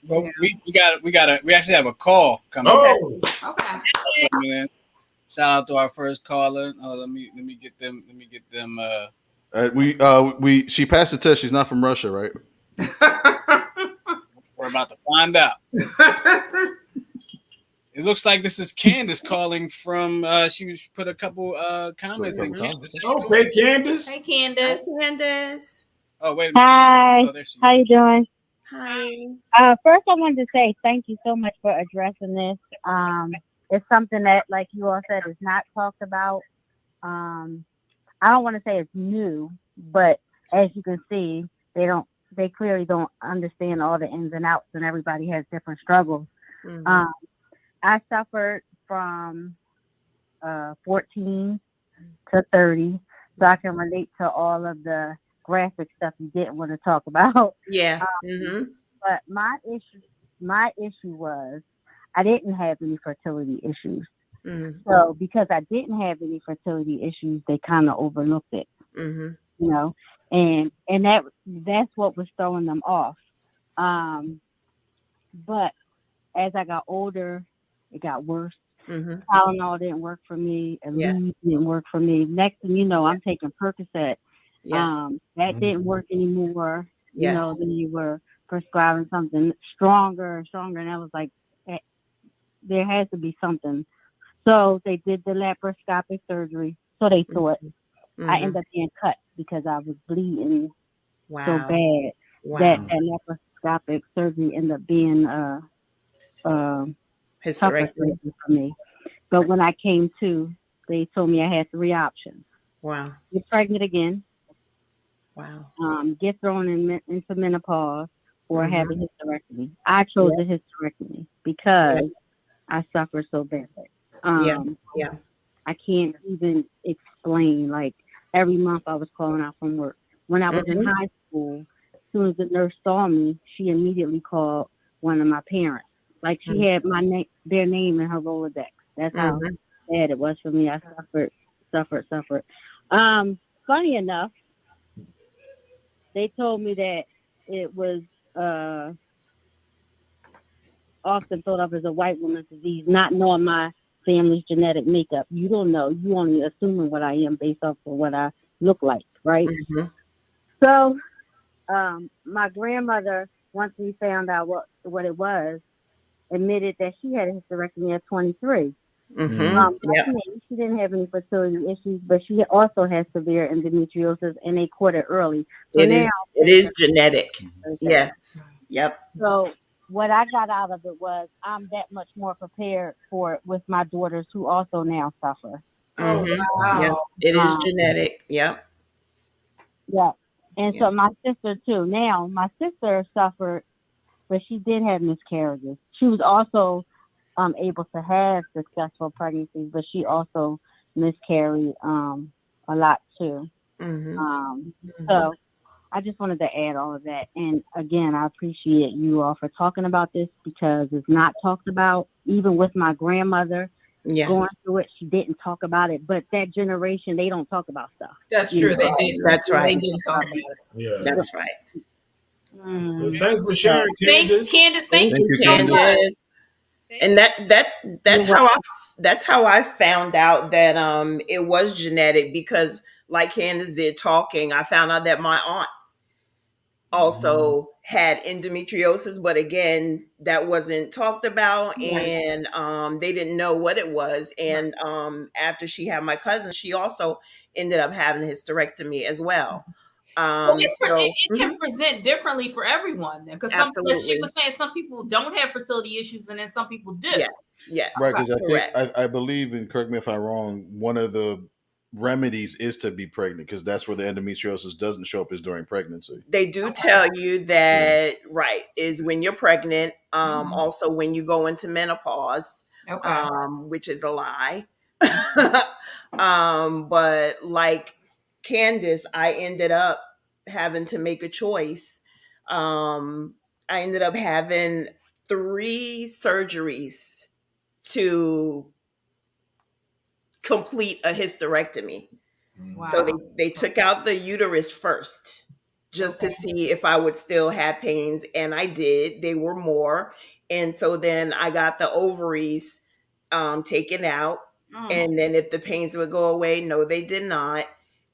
Well, we actually have a call coming. Oh, Okay. Shout out to our first caller. Let me get them. She passed the test. She's not from Russia, right? We're about to find out. It looks like this is Candace calling from. She put a couple comments in. Candace. okay, Candace. Hey, Candace. Hi, Candace. Oh, wait a minute. Hi. Oh, there she How is. you doing? Hi. First, I wanted to say thank you so much for addressing this. It's something that, like you all said, is not talked about I don't want to say it's new, but as you can see, they don't they clearly don't understand all the ins and outs, and everybody has different struggles. Mm-hmm. Um, I suffered from 14 to 30, so I can relate to all of the graphic stuff you didn't want to talk about. Yeah. Um, Mm-hmm. but my issue was I didn't have any fertility issues. Mm-hmm. So because I didn't have any fertility issues, they kind of overlooked it, Mm-hmm. you know, and that's what was throwing them off. Um, but as I got older, it got worse. Mm-hmm. Tylenol didn't work for me. Yes. Aleve didn't work for me. Next thing you know, Yes. I'm taking Percocet. Yes. That didn't work anymore. You know, Yes. then you were prescribing something stronger and stronger, and I was like, eh, there has to be something. So they did the laparoscopic surgery. So they thought I Mm-hmm. ended up being cut because I was bleeding so Wow. bad that Wow. that laparoscopic surgery ended up being uh, tougher Hysterectomy. surgery for me. But when I came to, they told me I had three options: Wow. get pregnant again, Wow. get thrown into menopause, or have Mm-hmm. a hysterectomy. I chose Yeah. a hysterectomy Yeah. because I suffer so badly. Yeah. Um, Yeah. I can't even explain. Like every month, I was calling out from work. When I was in Mm-hmm. high school, as soon as the nurse saw me, she immediately called one of my parents. Like she had their name in her Rolodex. That's how Mm-hmm. bad it was for me. I suffered. Um, Funny enough, they told me that it was uh often thought of as a white woman's disease, not knowing my family's genetic makeup. You don't know. You only assuming what I am based off of what I look like, right? Mm-hmm. So, my grandmother, once we found out what it was, admitted that she had a hysterectomy at 23. Mm-hmm. Like Yep. me, she didn't have any fertility issues, but she also has severe endometriosis, and they caught it early. So It is. now It there's is a genetic. okay. Yes. Yep. So what I got out of it was I'm that much more prepared for it with my daughters who also now suffer. Oh Mm-hmm. Yep. wow. It is Um, genetic. Yep. yeah. And Yep. so my sister too. Now my sister suffered, but she did have miscarriages. She was also able to have successful pregnancies, but she also miscarried a lot too. Mm-hmm. Um, Mm-hmm. so I just wanted to add all of that. And again, I appreciate you all for talking about this because it's not talked about. Even with my grandmother going Yes. through it, she didn't talk about it. But that generation, they don't talk about stuff. That's You true. know, They didn't. That's They right. didn't talk about it. Yeah. so, That's right. Well, mm, thanks for so sharing, Thank Candace. Candace. Thank Thank you Thank you, you, so Candace. much. Candace. Thank And you. you're welcome. that's how I found out that it was genetic because like Candace did talking, I found out that my aunt also had endometriosis, but again, that wasn't talked about Right. and they didn't know what it was. Right. And after she had my cousin, she also ended up having a hysterectomy as well. Well, it Mhm, can present differently for everyone because like she absolutely. was saying, some people don't have fertility issues, and then some people do. Yes, Right, yes, because correct. I believe, and correct me if I'm wrong, one of the remedies is to be pregnant because that's where the endometriosis doesn't show up is during pregnancy. They do Okay. tell you Yeah. that, right, is when you're pregnant, Mhm. also when you go into menopause, Okay. which is a lie. But like Candace, I ended up having to make a choice. Um, I ended up having three surgeries to complete a hysterectomy. So Wow. they took out the uterus first just to Okay. see if I would still have pains. And I did. They were more. And so then I got the ovaries taken out. Mm. And then if the pains would go away, no, they did not.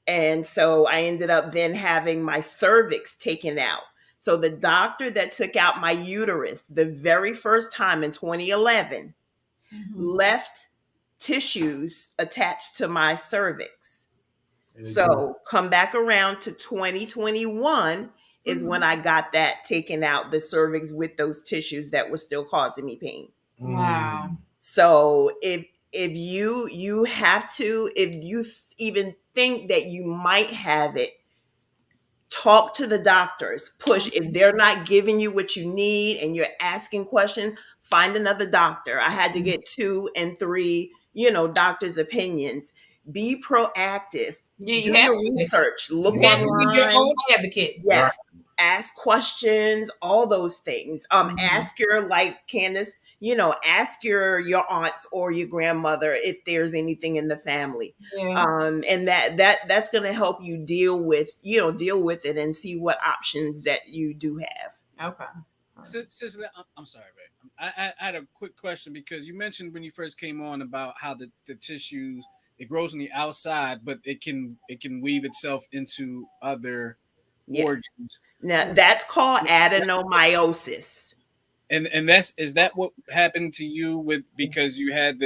And so I ended up then having my cervix taken out. So the doctor that took out my uterus the very first time in 2011 Mhm. left tissues attached to my cervix. Very good. So come back around to 2021 is when Mhm. I got that taken out, the cervix with those tissues that were still causing me pain. Wow. Mm. So if you have to, if you even think that you might have it, talk to the doctors. Push. If they're not giving you what you need and you're asking questions, find another doctor. I had to get 2 and 3, doctors' opinions. Be proactive. Yeah, Do you have your to. research. Look You have to be your online. own advocate. Yes. Ask questions, all those things. Ask your, like Candace, ask your aunts or your grandmother if there's anything in the family. Yeah. And that's going to help you deal with it and see what options that you do have. Okay. Sister, I'm sorry, Ray. I had a quick question because you mentioned when you first came on about how the tissues, it grows on the outside, but it can weave itself into other organs. Now that's called adenomyosis. And is that what happened to you because you had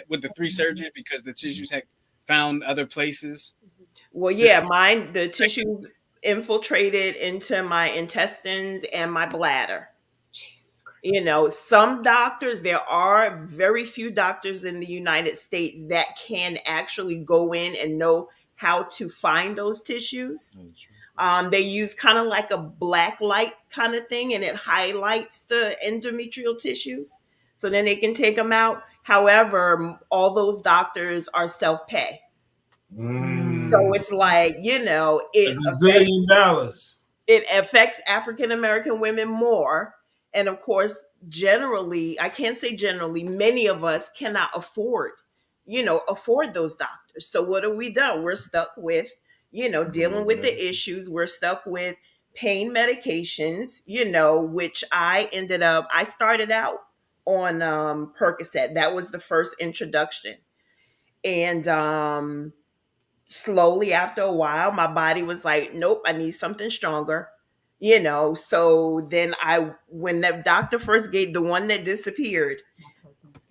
with the 3 surgeries because the tissues had found other places? Well, yeah, the tissues infiltrated into my intestines and my bladder. Some doctors, there are very few doctors in the United States that can actually go in and know how to find those tissues. They use kind of like a black light kind of thing, and it highlights the endometrial tissues. So then they can take them out. However, all those doctors are self-pay. So it's like, it affects African American women more. And of course, generally, I can't say generally, many of us cannot afford those doctors. So what have we done? We're stuck with, dealing with the issues. We're stuck with pain medications, which I started out on Percocet. That was the first introduction. And slowly after a while, my body was like, nope, I need something stronger. So then when the doctor first gave the one that disappeared,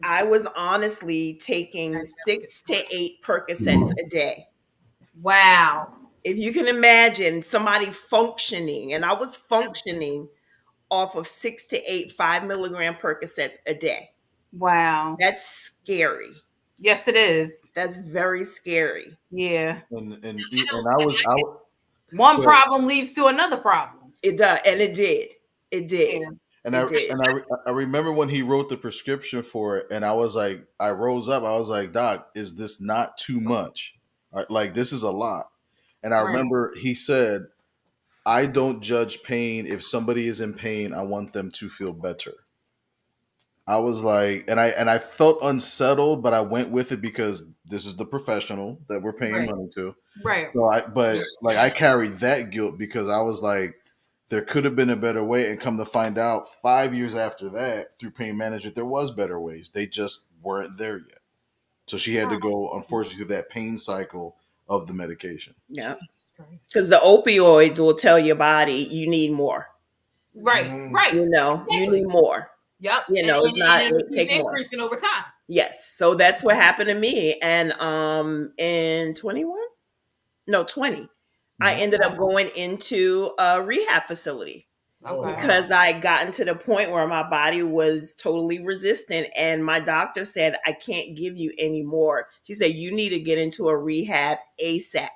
I was honestly taking 6 to 8 Percocets a day. Wow. If you can imagine somebody functioning, and I was functioning off of 6 to 8 5-milligram Percocets a day. Wow. That's scary. Yes, it is. That's very scary. Yeah. And I was one problem leads to another problem. It does, and it did. It did. Yeah. And I remember when he wrote the prescription for it, and I was like, I rose up, I was like, Doc, is this not too much? Like, this is a lot. And I remember he said, I don't judge pain. If somebody is in pain, I want them to feel better. I was like, and I felt unsettled, but I went with it because this is the professional that we're paying money to. Right. So I carried that guilt because I was like, there could have been a better way. And come to find out, 5 years after that, through pain management, there was better ways. They just weren't there yet. So she had to go, unfortunately, through that pain cycle of the medication. Yeah. Because the opioids will tell your body you need more. Right. Right. You need more. Yep. It's not take increasing more. over time. Yes. So that's what happened to me. And in 20, I ended up going into a rehab facility. Okay. Because I gotten to the point where my body was totally resistant, and my doctor said, I can't give you any more. She said, you need to get into a rehab ASAP.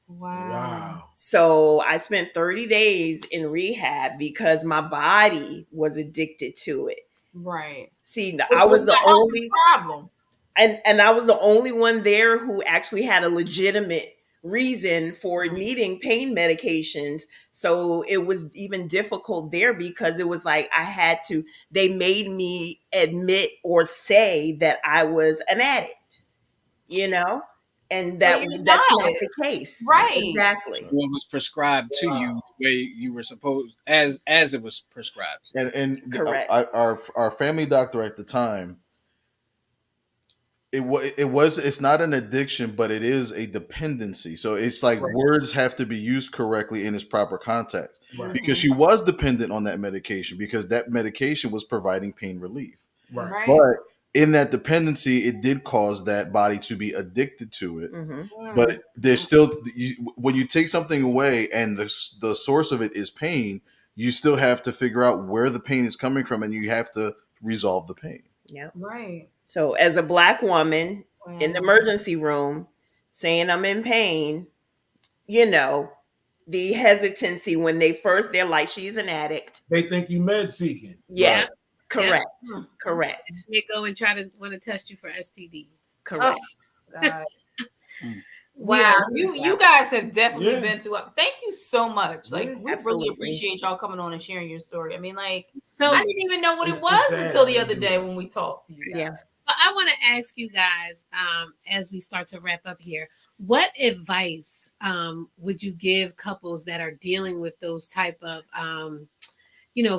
Wow. So I spent 30 days in rehab because my body was addicted to it. Right. See, I was the only problem. And I was the only one there who actually had a legitimate reason for needing pain medications. So it was even difficult there because it was like they made me admit or say that I was an addict, and that's not the case. Right. Exactly. What was prescribed to you the way you were supposed as it was prescribed. And correct. Our family doctor at the time, it's not an addiction, but it is a dependency. So it's like words have to be used correctly in its proper context. Because she was dependent on that medication because that medication was providing pain relief. Right. But in that dependency, it did cause that body to be addicted to it. Mm-hmm. But there's still, when you take something away and the source of it is pain, you still have to figure out where the pain is coming from, and you have to resolve the pain. Yeah. Right. So as a Black woman in the emergency room, saying I'm in pain, you know, the hesitancy when they're like, she's an addict. They think you med seeking. Yeah. Yes, Yeah. correct. Correct. They go and try to want to test you for STDs. Correct. Oh, God. We Wow, are you guys have definitely Yeah. been through. Thank you so much. Like Yeah, we really absolutely. appreciate y'all coming on and sharing your story. I mean, like so. I didn't even know what it It's was sad until the how other they day do when this. we talked to you guys. Yeah. But I want to ask you guys, as we start to wrap up here, what advice would you give couples that are dealing with those type of,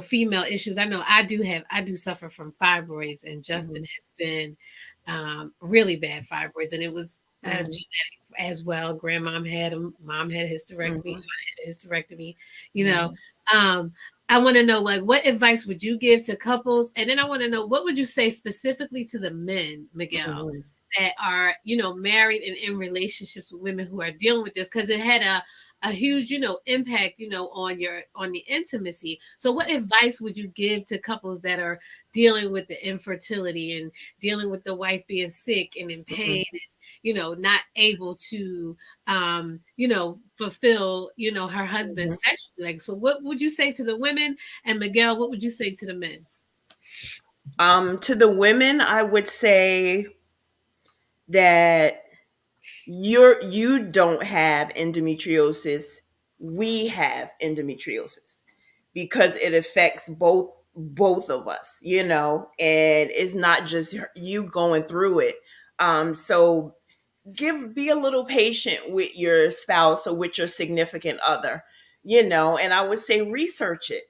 female issues? I know I do suffer from fibroids, and Justin has been really bad fibroids, and it was genetic as well. Grandmom had them, mom had a hysterectomy, I had a hysterectomy. I want to know, like, what advice would you give to couples? And then I want to know, what would you say specifically to the men, Miguel, that are, married and in relationships with women who are dealing with this? Because it had a huge, impact, on the intimacy. So what advice would you give to couples that are dealing with the infertility and dealing with the wife being sick and in pain, not able to, fulfill, her husband sexually? Like, so what would you say to the women? And Miguel, what would you say to the men? To the women, I would say that you don't have endometriosis. We have endometriosis because it affects both of us, and it's not just you going through it. So be a little patient with your spouse or with your significant other, and I would say research it,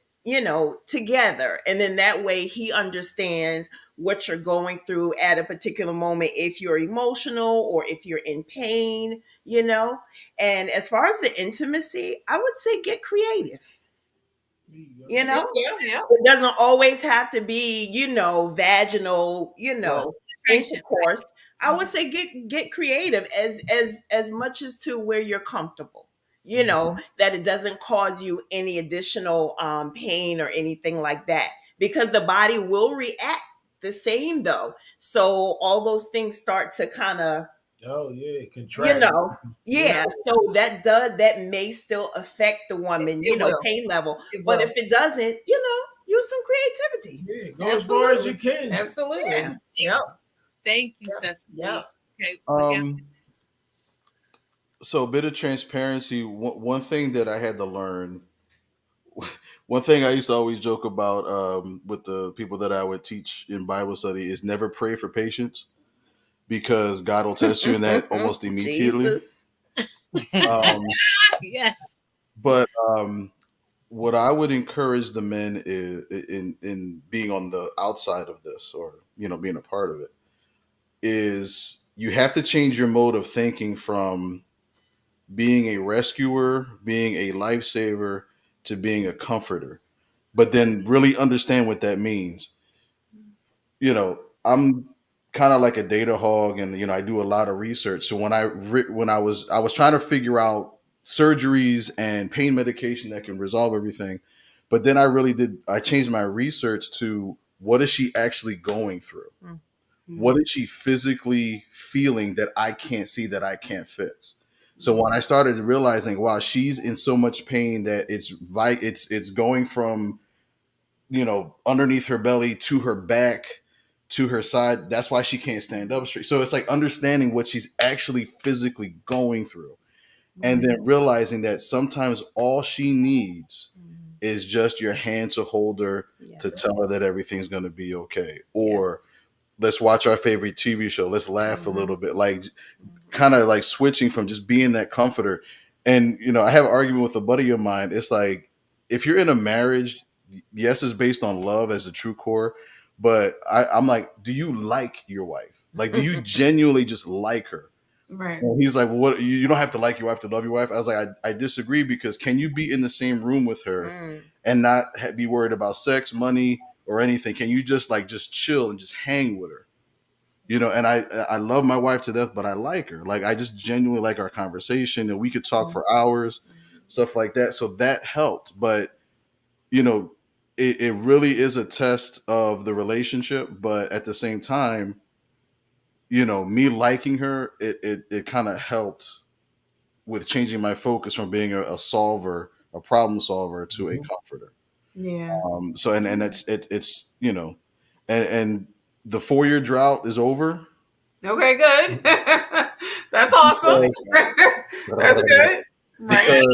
together. And then that way he understands what you're going through at a particular moment, if you're emotional or if you're in pain, And as far as the intimacy, I would say get creative. Yeah. It doesn't always have to be, vaginal, intercourse. I would say get creative as much as to where you're comfortable. That it doesn't cause you any additional pain or anything like that, because the body will react the same though. So all those things start to kind of, Oh yeah, you contract. know, yeah. So that may still affect the woman, It will. pain level. It But will. if it doesn't, use some creativity. Yeah, go as far as you can. Absolutely. Yeah. Yep. Thank you, Yep. Cecily. Yep. Okay, Miguel. So a bit of transparency. One thing that I had to learn. One thing I used to always joke about with the people that I would teach in Bible study is never pray for patience, because God will test you in that almost immediately. Jesus. Yes. But what I would encourage the men is in being on the outside of this, or being a part of it, is you have to change your mode of thinking from being a rescuer, being a lifesaver, to being a comforter. But then really understand what that means. I'm kind of like a data hog, and I do a lot of research. So when I was trying to figure out surgeries and pain medication that can resolve everything, but then I changed my research to what is she actually going through? What is she physically feeling that I can't see, that I can't fix? So when I started realizing, wow, she's in so much pain that it's going from underneath her belly to her back to her side. That's why she can't stand up straight. So it's like understanding what she's actually physically going through, and then realizing that sometimes all she needs is just your hand to hold her, to tell her that everything's going to be okay. Or let's watch our favorite TV show. Let's laugh a little bit. Like, kind of like switching from just being that comforter. And, I have an argument with a buddy of mine. It's like, if you're in a marriage, yes, it's based on love as the true core. But I'm like, do you like your wife? Like, do you genuinely just like her? Right. And he's like, well, what? You don't have to like your wife to love your wife. I was like, I disagree, because can you be in the same room with her and not be worried about sex, money, or anything? Can you just chill and just hang with her? And I love my wife to death, but I like her. Like, I just genuinely like our conversation, and we could talk for hours, stuff like that. So that helped. But, it really is a test of the relationship. But at the same time, me liking her, it kind of helped with changing my focus from being a solver, a problem solver, to a comforter. Yeah. So and it's and the 4-year drought is over. Okay, good. That's awesome. That's good. Right.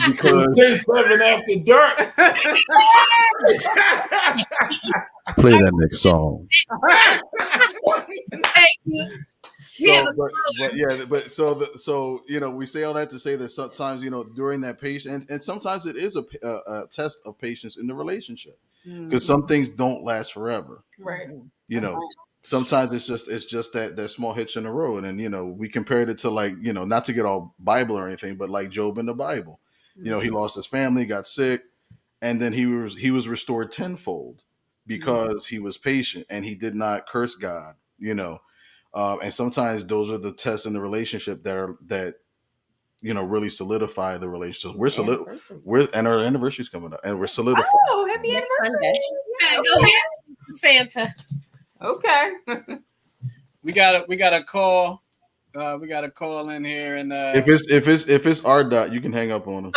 Because 10-7 after dark. play that next song. Thank you. So, we say all that to say that sometimes during that patience, and sometimes it is a test of patience in the relationship, because some things don't last forever. Right. Sometimes it's just that small hitch in the road, and we compared it to, like, not to get all Bible or anything, but like Job in the Bible. He lost his family, got sick, and then he was restored tenfold because he was patient and he did not curse God. And sometimes those are the tests in the relationship that really solidify the relationship. And our anniversary's coming up, and we're solidifying. Oh, happy anniversary! Yeah, go ahead, Santa. Okay. We got a call. We got a call in here, and if it's R dot, you can hang up on him.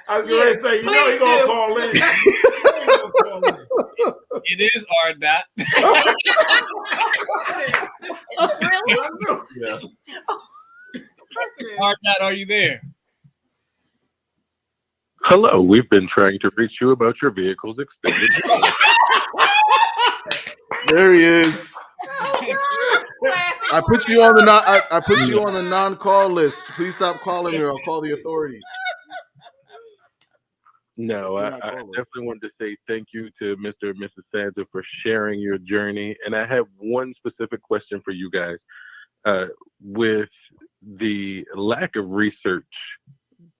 I was going to say, he's gonna call in. It is R dot. Yeah. R dot, are you there? Hello, we've been trying to reach you about your vehicle's extended. There he is. I put you on the non-call list. Please stop calling me, or I'll call the authorities. No, I definitely wanted to say thank you to Mr. and Mrs. Santa for sharing your journey. And I have one specific question for you guys. With the lack of research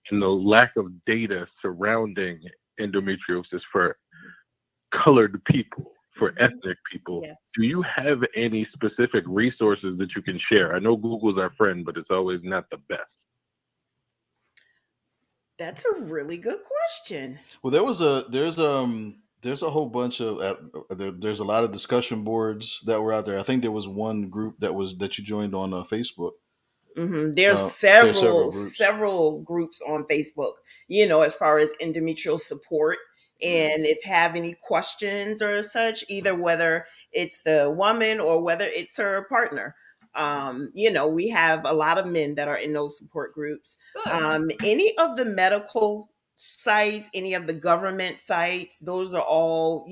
and the lack of data surrounding endometriosis for colored people, for ethnic people, do you have any specific resources that you can share? I know Google's our friend, but it's always not the best. That's a really good question. Well, there's a whole bunch of there's a lot of discussion boards that were out there. I think there was one group that you joined on Facebook. Mm-hmm. There's several groups on Facebook, as far as endometrial support. And if have any questions or such, either whether it's the woman or whether it's her partner, we have a lot of men that are in those support groups. Any of the medical sites, any of the government sites, those are all,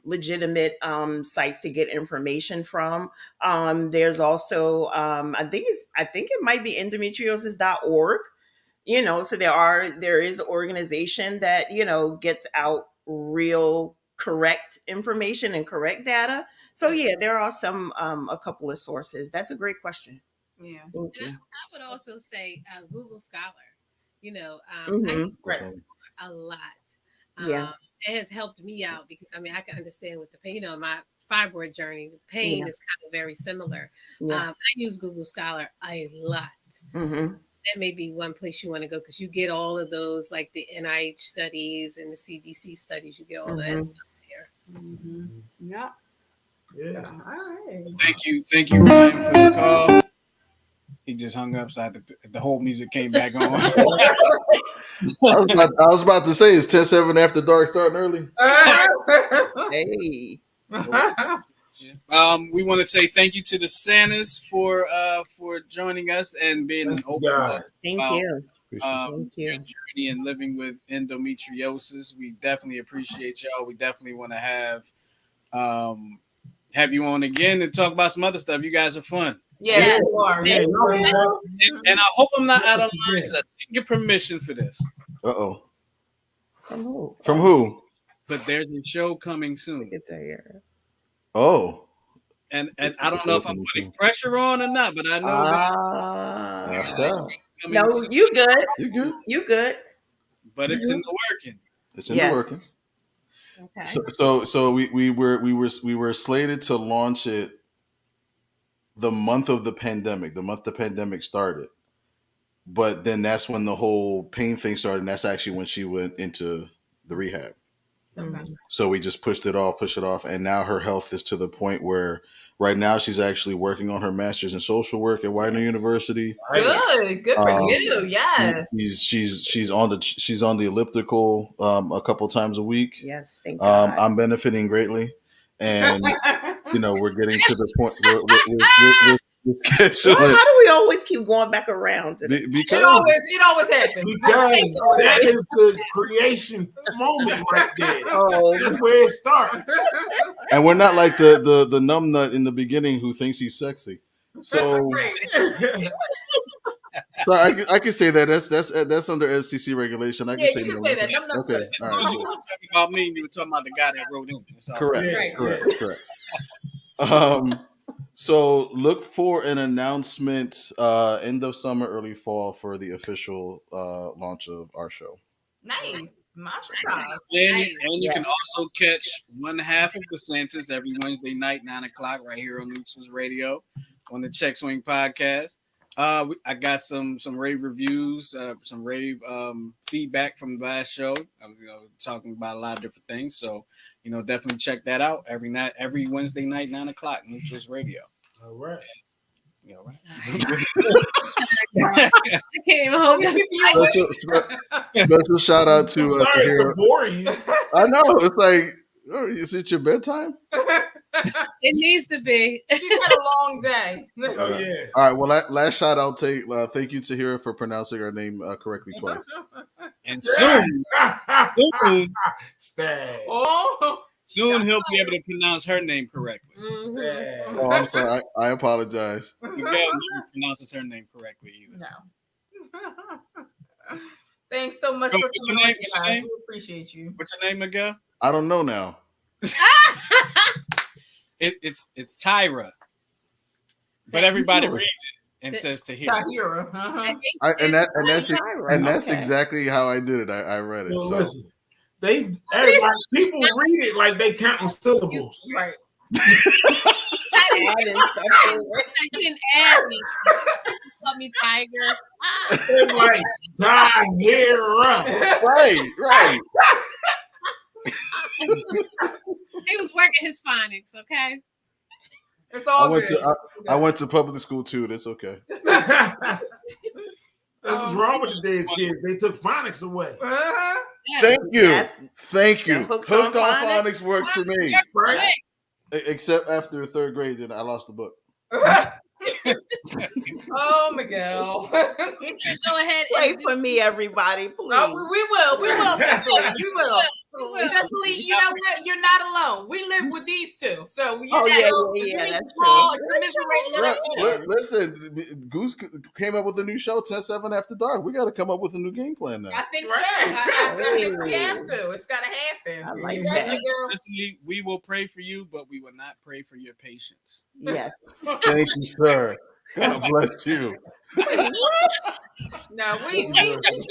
legitimate sites to get information from. There's also I think it might be endometriosis.org. So there is an organization that gets out real correct information and correct data. So there are a couple of sources. That's a great question. Yeah. I would also say Google Scholar. I use Google Scholar a lot. It has helped me out because I can understand with the pain. My fibroid journey, the pain is kind of very similar. I use Google Scholar a lot. Mm-hmm. That may be one place you want to go because you get all of those, like the NIH studies and the CDC studies. You get all that stuff there. Mm-hmm. Yeah. All right. Thank you, Ryan, for the call. He just hung up, so the whole music came back on. I was about to say, it's 10-7 after dark starting early. Hey. We want to say thank you to the Santas for joining us and being an open book. Thank you. Thank you. Your journey and living with endometriosis. We definitely appreciate y'all. We definitely want to have you on again and talk about some other stuff. You guys are fun. Yeah, you are. And I hope I'm not out of line because I didn't get permission for this. Uh-oh. From who? From who? But there's a show coming soon. Oh. And I don't know if I'm putting pressure on or not, but I know no, you good. You good. But it's in the working. It's in the working. Okay. So we were slated to launch it the month of the pandemic, the month the pandemic started. But then that's when the whole pain thing started, and that's actually when she went into the rehab. So we just pushed it off, and now her health is to the point where right now she's actually working on her master's in social work at Widener University. Good for you. Yes, she's on the elliptical a couple times a week. Yes, thank God. I'm benefiting greatly, and we're getting to the point where we're Well, how do we always keep going back around to that? Because it always happens. Because that is the creation moment right there. That's where it starts. And we're not like the numbnut in the beginning who thinks he's sexy. So, so I can say that that's under FCC regulation. I can say you can that. say that. Numbnut's Okay, good. all right. You were talking about me, and you were talking about the guy that wrote in. Correct. So look for an announcement end of summer, early fall for the official launch of our show. Nice. And you can also catch one half of the Santas every Wednesday night, 9:00, right here on Neutral Radio on the Check Swing podcast. I got some rave reviews, some rave feedback from the last show. Talking about a lot of different things. So, definitely check that out every Wednesday night, 9:00, Neutrals Radio. All right. I can't even hold it. Special shout out to Tahira. Bore you. I know. It's like, is it your bedtime? It needs to be. She's had a long day. Oh yeah. All right. Well, last shout out. Thank you, Tahira, for pronouncing her name correctly twice. And soon, soon he'll be able to pronounce her name correctly. Mm-hmm. Oh, I'm sorry. I apologize. Miguel never pronounces her name correctly either. No. Thanks so much for coming on, guys. We appreciate you. What's your name, Miguel? I don't know now. It's Tyra, but everybody reads it and says Tahira. That's exactly how I did it. I read it. Well, so listen, people read it like they counting syllables. Right. You didn't add me. Call me Tiger. They're like Tahira. Right. He was working his phonics, okay? It's all good. I went to public school too. That's okay. That's what's wrong with today's kids. They took phonics away. Thank you. Hooked on phonics worked for me. Right? Except after third grade, then I lost the book. Oh, Miguel. Go ahead. Pray for me, everybody, please. We will, Cecily. We will. Cecily, you know what? You're not alone. We live with these two. So that's true. Listen, Goose came up with a new show, 10-7 After Dark. We got to come up with a new game plan now. I think so. I think we have to. It's got to happen. I like that. Cecily, we will pray for you, but we will not pray for your patience. Yes. Thank you, sir. God bless you. No, we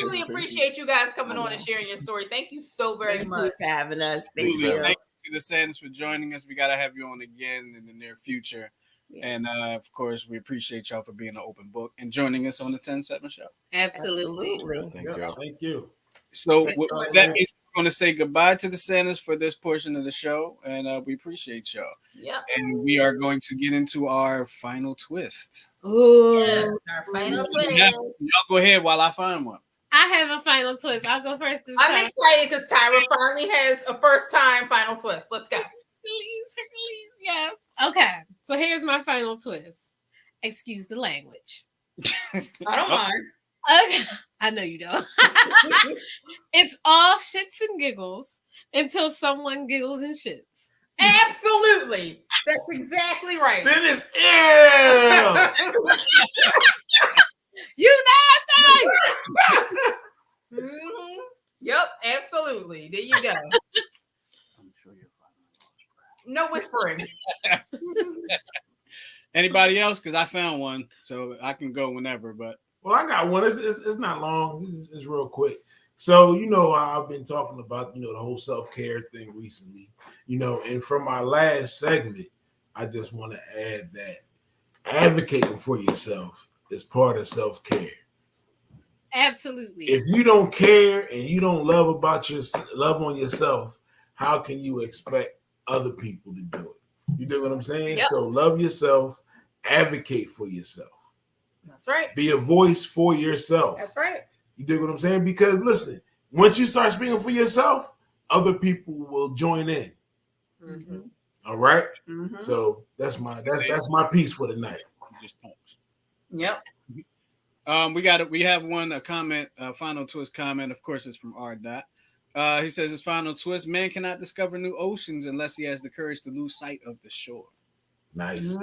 truly appreciate you guys coming on and sharing your story. Thank you so very much for having us. Thank you to the Sanders for joining us. We got to have you on again in the near future. Yeah. And of course, we appreciate y'all for being an open book and joining us on the 10-7 show. Absolutely. Thank you. So with that means we're going to say goodbye to the Sanders for this portion of the show, and we appreciate y'all. Yep. And we are going to get into our final twist. Ooh. Yes, our final twist. Y'all go ahead while I find one. I have a final twist. I'll go first this time. I'm excited because Tyra finally has a first-time final twist. Let's go. Please, yes. Okay, so here's my final twist. Excuse the language. I don't mind. Okay. I know you don't. It's all shits and giggles until someone giggles and shits. Absolutely. That's exactly right. Then it's ew. You nasty. Mm-hmm. Yep, absolutely. There you go. I'm sure you're fine. No whispering. Anybody else? Because I found one, so I can go whenever. But well, I got one. It's not long. It's real quick. So I've been talking about the whole self-care thing recently. And from my last segment, I just want to add that advocating for yourself is part of self-care. Absolutely. If you don't care and you don't love on yourself, how can you expect other people to do it? You know what I'm saying? Yep. So love yourself, advocate for yourself. That's right. Be a voice for yourself. That's right. You dig what I'm saying? Because listen, once you start speaking for yourself, other people will join in. Mm-hmm. All right. Mm-hmm. So that's my piece for the night. Just punks. Yep. We have a comment, final twist comment. Of course, it's from R. Dot. He says his final twist: man cannot discover new oceans unless he has the courage to lose sight of the shore. Nice.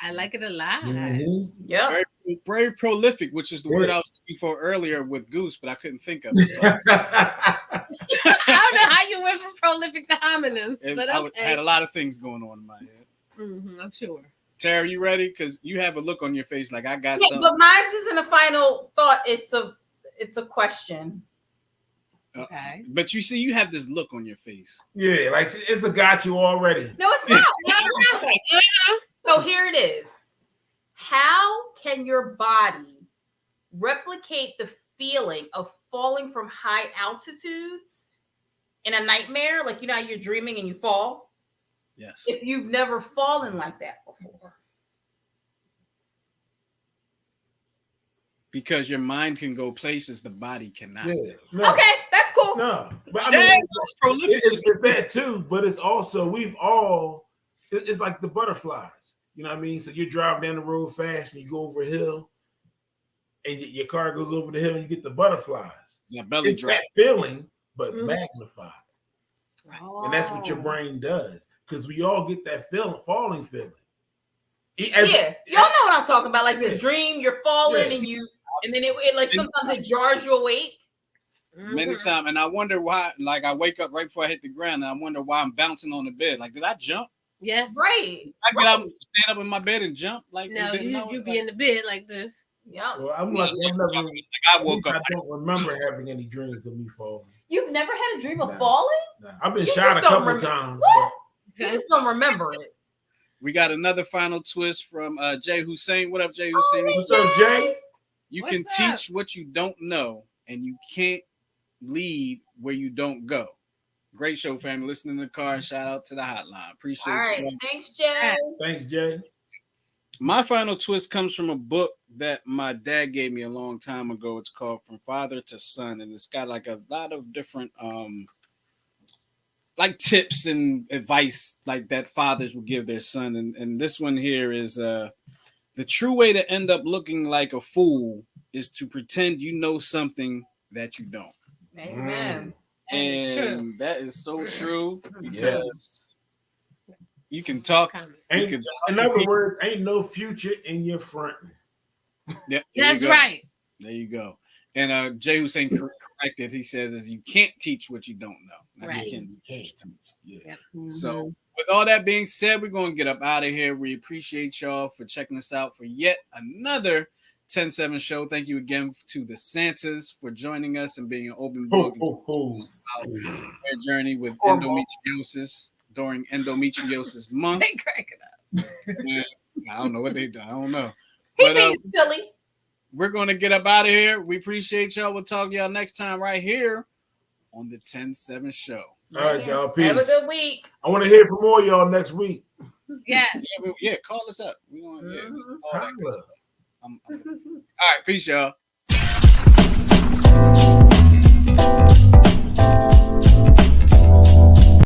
I like it a lot. Mm-hmm. Yeah. Very, very prolific, which is the word I was looking for earlier with Goose, but I couldn't think of it. So I don't know how you went from prolific to homonyms, but okay. I had a lot of things going on in my head. Mm-hmm, I'm sure. Tara, you ready? Because you have a look on your face like I got something. But mine's isn't a final thought. It's a question. Okay. But you see, you have this look on your face. Yeah, like it's a got you already. No, it's not. So here it is. How can your body replicate the feeling of falling from high altitudes in a nightmare? Like, you know how you're dreaming and you fall? Yes. If you've never fallen like that before. Because your mind can go places the body cannot. Yeah. No. Okay, that's cool. No, but I mean, it's that too. But it's also it's like the butterflies. You know what I mean? So you're driving down the road fast and you go over a hill, and your car goes over the hill and you get the butterflies. Yeah, belly it's drop. that feeling, but magnified. Oh. And that's what your brain does, because we all get that falling feeling. Y'all know what I'm talking about. Like the dream, you're falling and then it like sometimes it jars you awake. Many times, and I wonder why. Like I wake up right before I hit the ground, and I wonder why I'm bouncing on the bed. Like, did I jump? Yes. Right. I get up, stand up in my bed and jump. Like, no, you be in the bed like this. Yeah. Well, I woke up. I don't remember having any dreams of me falling. You've never had a dream of falling? Nah. I've been shot a couple times. What? You just don't remember it. We got another final twist from Jay Hussein. What up, Jay Hussein? What's up, Jay? You can teach what you don't know, and you can't lead where you don't go. Great show, family. Listening in the car. Shout out to the hotline. Appreciate you. All right. Thanks, Jay. Thanks, Jay. My final twist comes from a book that my dad gave me a long time ago. It's called From Father to Son, and it's got like a lot of different like tips and advice like that fathers will give their son. And this one here is the true way to end up looking like a fool is to pretend you know something that you don't. Amen. And that is so true, because you can talk. In other words, ain't no future in your front. Yeah, that's right. There you go. And Jay Hussein corrected. He says, "Is you can't teach what you don't know." Right. You can't teach. Yeah. Yep. So, with all that being said, we're going to get up out of here. We appreciate y'all for checking us out for yet another 10-7 show. Thank you again to the Santas for joining us and being an open book about their journey with endometriosis during Endometriosis Month. They crack it up. I don't know what they do. I don't know. But silly. We're going to get up out of here. We appreciate y'all. We'll talk to y'all next time right here on the 10-7 show. All right, y'all. Peace. Have a good week. I want to hear from all y'all next week. Yeah. Yeah, call us up. We want all that good stuff. All right, peace, y'all.